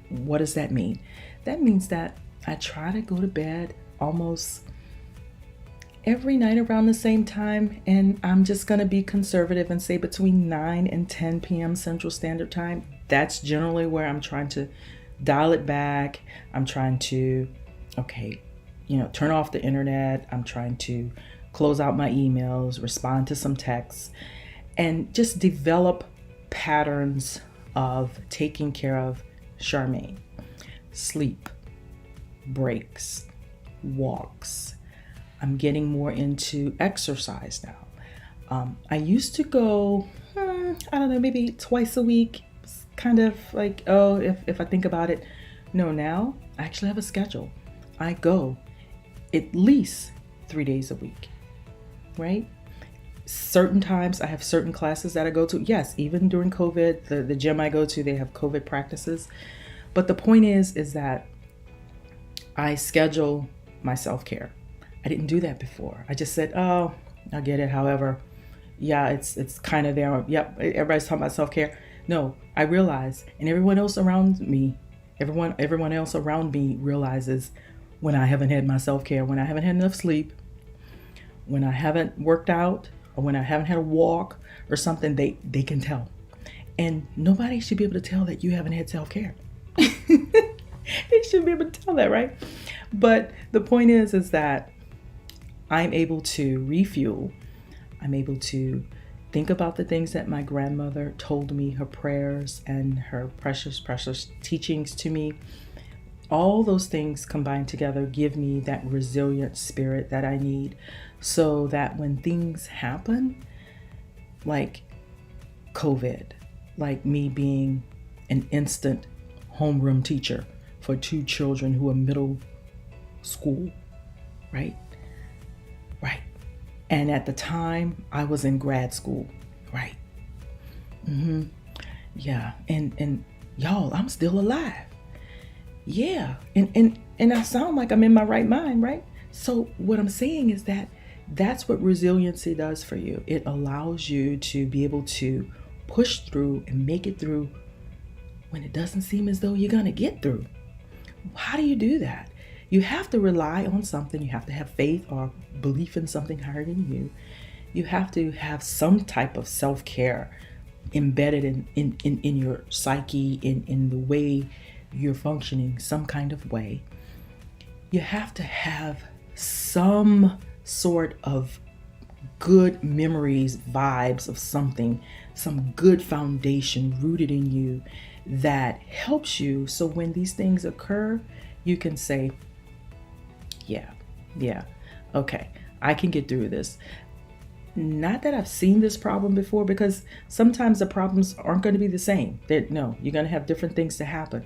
What does that mean? That means that I try to go to bed almost every night around the same time, and I'm just going to be conservative and say between 9 and 10 p.m. Central Standard Time. That's generally where I'm trying to dial it back. I'm trying to, turn off the internet. I'm trying to close out my emails, respond to some texts, and just develop patterns of taking care of Scharmaine. Sleep, breaks, walks. I'm getting more into exercise now. I used to go, maybe twice a week. It's kind of like, if I think about it. No, now I actually have a schedule. I go at least 3 days a week, right? Certain times I have certain classes that I go to. Yes, even during COVID, the gym I go to, they have COVID practices. But the point is that I schedule my self-care. I didn't do that before. I just said, I get it. However, yeah, it's kind of there. Yep, everybody's talking about self-care. No, I realize, and everyone else around me realizes when I haven't had my self-care, when I haven't had enough sleep, when I haven't worked out, or when I haven't had a walk or something, they can tell. And nobody should be able to tell that you haven't had self-care. They should be able to tell that, right? But the point is that I'm able to refuel. I'm able to think about the things that my grandmother told me, her prayers and her precious, precious teachings to me. All those things combined together give me that resilient spirit that I need, so that when things happen, like COVID, like me being an instant homeroom teacher for 2 children who are middle school, right? And at the time I was in grad school, right? Yeah, and y'all, I'm still alive. Yeah, and I sound like I'm in my right mind, right? So what I'm saying is that that's what resiliency does for you. It allows you to be able to push through and make it through when it doesn't seem as though you're going to get through. How do you do that? You have to rely on something. You have to have faith or belief in something higher than you. You have to have some type of self-care embedded in your psyche, in the way you're functioning, some kind of way. You have to have some sort of good memories, vibes of something, some good foundation rooted in you that helps you. So when these things occur, you can say, yeah, okay, I can get through this. Not that I've seen this problem before, because sometimes the problems aren't going to be the same. No, you're going to have different things to happen.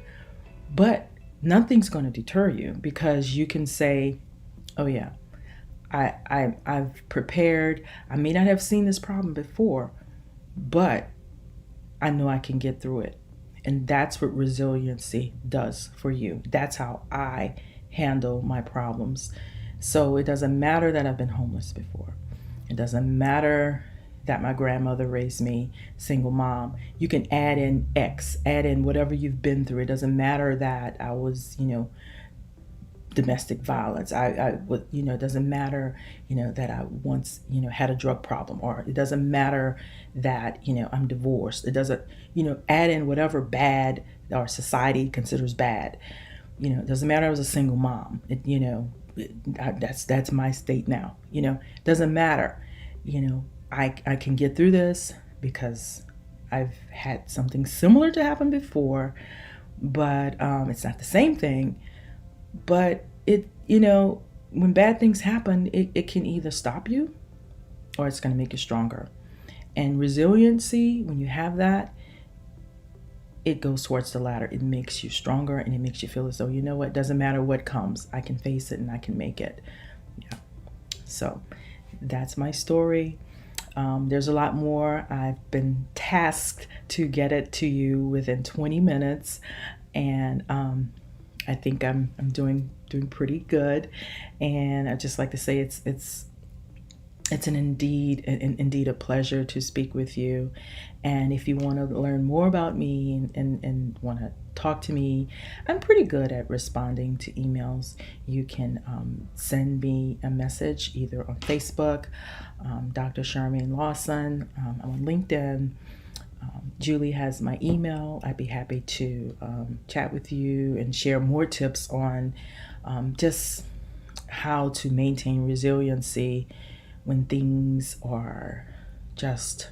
But nothing's going to deter you, because you can say, oh yeah, I've prepared. I may not have seen this problem before, but I know I can get through it. And that's what resiliency does for you. That's how I handle my problems. So it doesn't matter that I've been homeless before. It doesn't matter that my grandmother raised me, single mom. You can add in X, add in whatever you've been through. It doesn't matter that I was, domestic violence. It doesn't matter, that I once, had a drug problem, or it doesn't matter that, I'm divorced. It doesn't, add in whatever bad our society considers bad. It doesn't matter I was a single mom. That's my state now. It doesn't matter. I can get through this because I've had something similar to happen before, but it's not the same thing. But when bad things happen, it can either stop you or it's going to make you stronger. And resiliency, when you have that, it goes towards the latter. It makes you stronger, and it makes you feel as though, you know what, doesn't matter what comes, I can face it and I can make it. Yeah. So that's my story. There's a lot more. I've been tasked to get it to you within 20 minutes, and I think I'm doing pretty good. And I'd just like to say it's indeed a pleasure to speak with you. And if you want to learn more about me and want to talk to me, I'm pretty good at responding to emails. You can send me a message either on Facebook, Dr. Scharmaine Lawson. I'm on LinkedIn. Julie has my email. I'd be happy to chat with you and share more tips on just how to maintain resiliency when things are just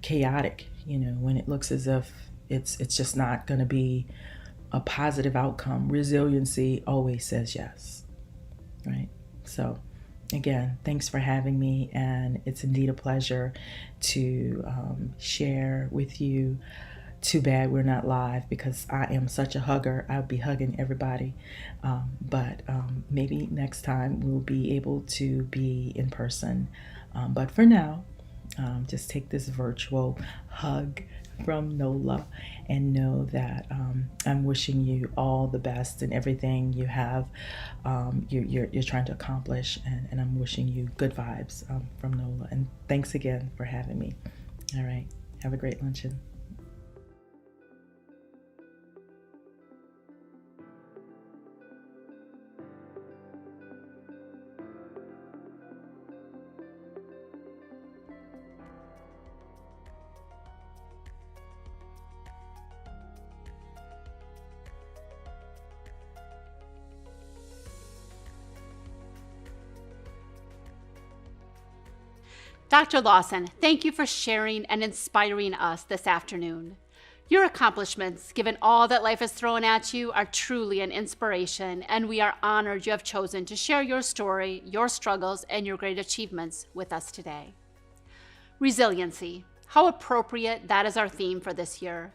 chaotic, when it looks as if it's just not going to be a positive outcome. Resiliency always says yes, right? So again, thanks for having me, and it's indeed a pleasure to share with you. Too bad we're not live, because I am such a hugger. I'll be hugging everybody. But maybe next time we'll be able to be in person. But for now, just take this virtual hug from NOLA and know that I'm wishing you all the best in everything you have, you're trying to accomplish, and I'm wishing you good vibes from NOLA. And thanks again for having me. All right, have a great luncheon. Dr. Lawson, thank you for sharing and inspiring us this afternoon. Your accomplishments, given all that life has thrown at you, are truly an inspiration, and we are honored you have chosen to share your story, your struggles, and your great achievements with us today. Resiliency. How appropriate that is our theme for this year.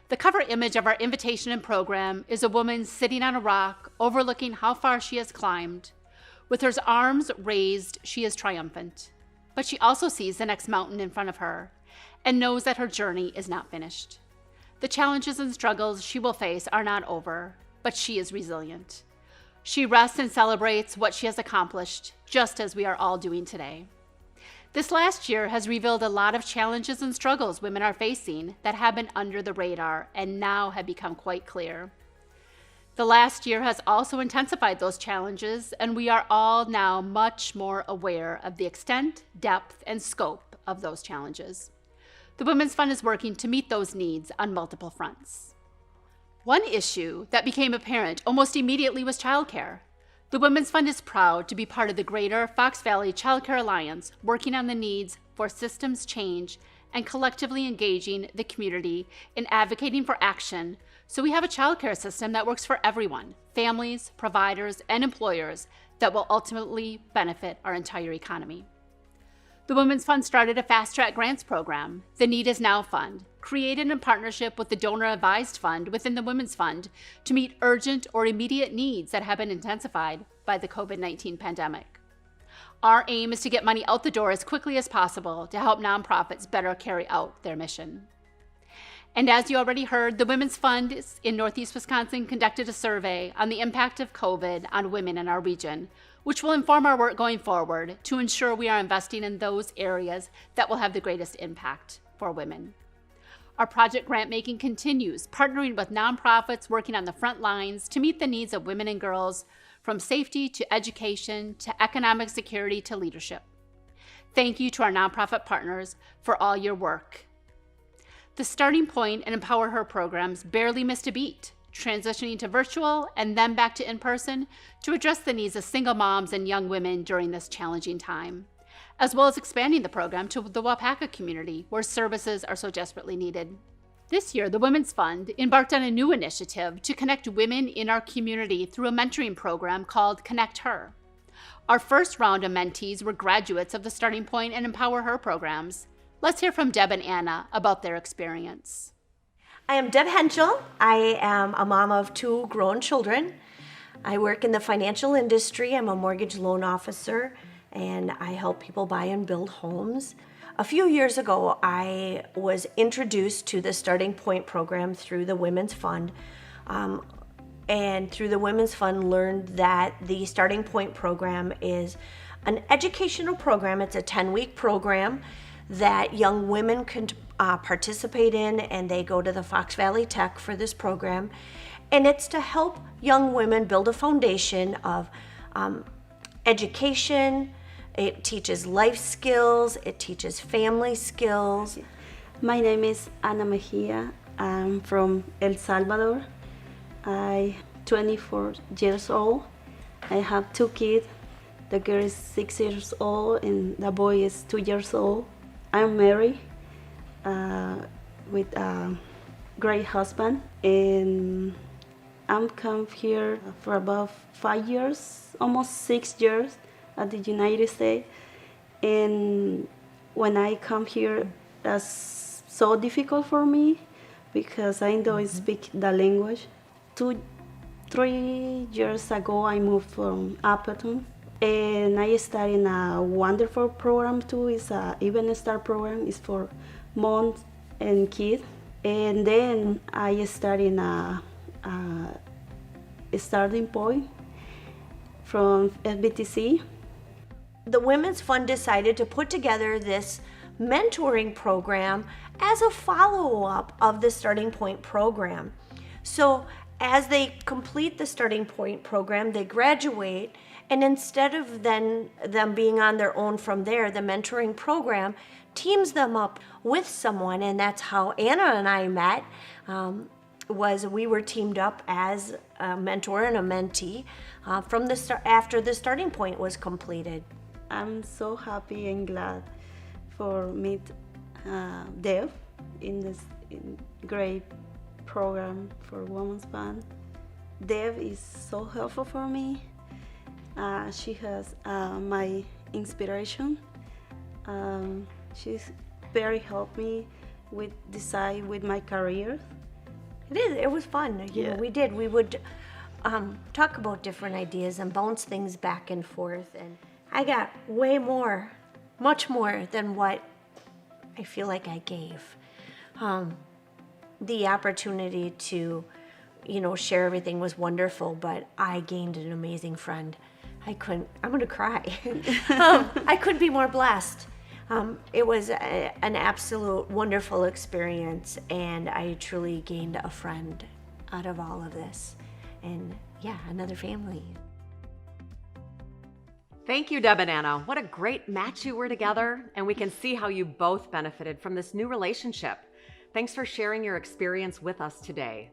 The cover image of our invitation and program is a woman sitting on a rock, overlooking how far she has climbed. With her arms raised, she is triumphant. But she also sees the next mountain in front of her and knows that her journey is not finished. The challenges and struggles she will face are not over, but she is resilient. She rests and celebrates what she has accomplished, just as we are all doing today. This last year has revealed a lot of challenges and struggles women are facing that have been under the radar and now have become quite clear. The last year has also intensified those challenges, and we are all now much more aware of the extent, depth, and scope of those challenges. The Women's Fund is working to meet those needs on multiple fronts. One issue that became apparent almost immediately was childcare. The Women's Fund is proud to be part of the greater Fox Valley Child Care Alliance, working on the needs for systems change and collectively engaging the community in advocating for action, so we have a childcare system that works for everyone, families, providers, and employers, that will ultimately benefit our entire economy. The Women's Fund started a fast-track grants program, the Need Is Now Fund, created in partnership with the donor-advised fund within the Women's Fund to meet urgent or immediate needs that have been intensified by the COVID-19 pandemic. Our aim is to get money out the door as quickly as possible to help nonprofits better carry out their mission. And as you already heard, the Women's Fund in Northeast Wisconsin conducted a survey on the impact of COVID on women in our region, which will inform our work going forward to ensure we are investing in those areas that will have the greatest impact for women. Our project grant making continues, partnering with nonprofits working on the front lines to meet the needs of women and girls, from safety to education to economic security to leadership. Thank you to our nonprofit partners for all your work. The Starting Point and Empower Her programs barely missed a beat, transitioning to virtual and then back to in-person to address the needs of single moms and young women during this challenging time, as well as expanding the program to the Wapaka community, where services are so desperately needed. This year, the Women's Fund embarked on a new initiative to connect women in our community through a mentoring program called Connect Her. Our first round of mentees were graduates of the Starting Point and Empower Her programs. Let's hear from Deb and Anna about their experience. I am Deb Henschel. I am a mom of 2 grown children. I work in the financial industry. I'm a mortgage loan officer, and I help people buy and build homes. A few years ago, I was introduced to the Starting Point program through the Women's Fund. And through the Women's Fund, learned that the Starting Point program is an educational program. It's a 10-week program that young women can participate in, and they go to the Fox Valley Tech for this program. And it's to help young women build a foundation of education. It teaches life skills, it teaches family skills. My name is Ana Mejia. I'm from El Salvador. I'm 24 years old. I have 2 kids. The girl is 6 years old and the boy is 2 years old. I'm married with a great husband, and I'm come here for about 5 years, almost 6 years at the United States. And when I come here, that's so difficult for me because I don't speak the language. 3 years ago, I moved from Appleton, and I started in a wonderful program too. It's a Even Start program. It's for moms and kids. And then I started in a Starting Point from FBTC. The Women's Fund decided to put together this mentoring program as a follow-up of the Starting Point program. So as they complete the Starting Point program, they graduate, and instead of them being on their own from there, the mentoring program teams them up with someone, and that's how Anna and I met. We were teamed up as a mentor and a mentee after the Starting Point was completed. I'm so happy and glad for meet Deb in this great program for Women's Fund. Deb is so helpful for me. She has my inspiration. She's very helped me decide with my career. It was fun. You know, we would talk about different ideas and bounce things back and forth, and I got much more than what I feel like I gave. The opportunity to, share everything was wonderful, but I gained an amazing friend. I'm gonna cry. I couldn't be more blessed. It was an absolute wonderful experience, and I truly gained a friend out of all of this. And another family. Thank you, Deb and Anna. What a great match you were together, and we can see how you both benefited from this new relationship. Thanks for sharing your experience with us today.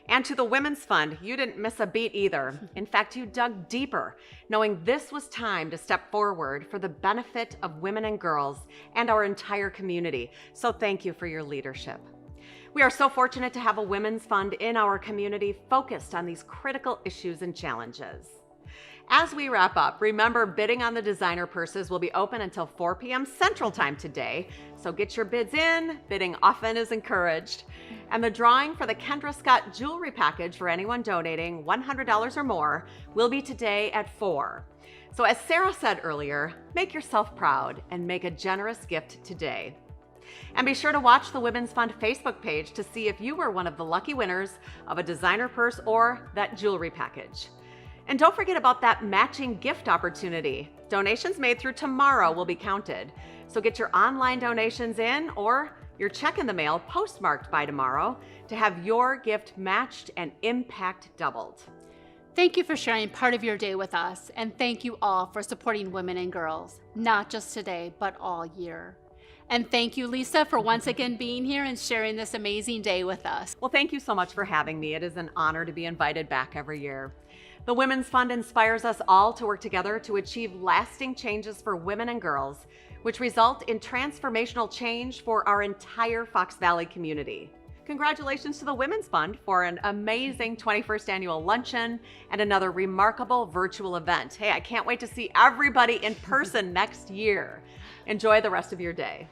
And to the Women's Fund, you didn't miss a beat either. In fact, you dug deeper, knowing this was time to step forward for the benefit of women and girls and our entire community. So thank you for your leadership. We are so fortunate to have a Women's Fund in our community focused on these critical issues and challenges. As we wrap up, remember bidding on the designer purses will be open until 4 p.m. Central Time today, so get your bids in. Bidding often is encouraged. And the drawing for the Kendra Scott jewelry package for anyone donating $100 or more will be today at 4. So as Sarah said earlier, make yourself proud and make a generous gift today. And be sure to watch the Women's Fund Facebook page to see if you were one of the lucky winners of a designer purse or that jewelry package. And don't forget about that matching gift opportunity. Donations made through tomorrow will be counted. So get your online donations in or your check in the mail postmarked by tomorrow to have your gift matched and impact doubled. Thank you for sharing part of your day with us, and thank you all for supporting women and girls, not just today, but all year. And thank you, Lisa, for once again being here and sharing this amazing day with us. Well, thank you so much for having me. It is an honor to be invited back every year. The Women's Fund inspires us all to work together to achieve lasting changes for women and girls, which result in transformational change for our entire Fox Valley community. Congratulations to the Women's Fund for an amazing 21st annual luncheon and another remarkable virtual event. Hey, I can't wait to see everybody in person next year. Enjoy the rest of your day.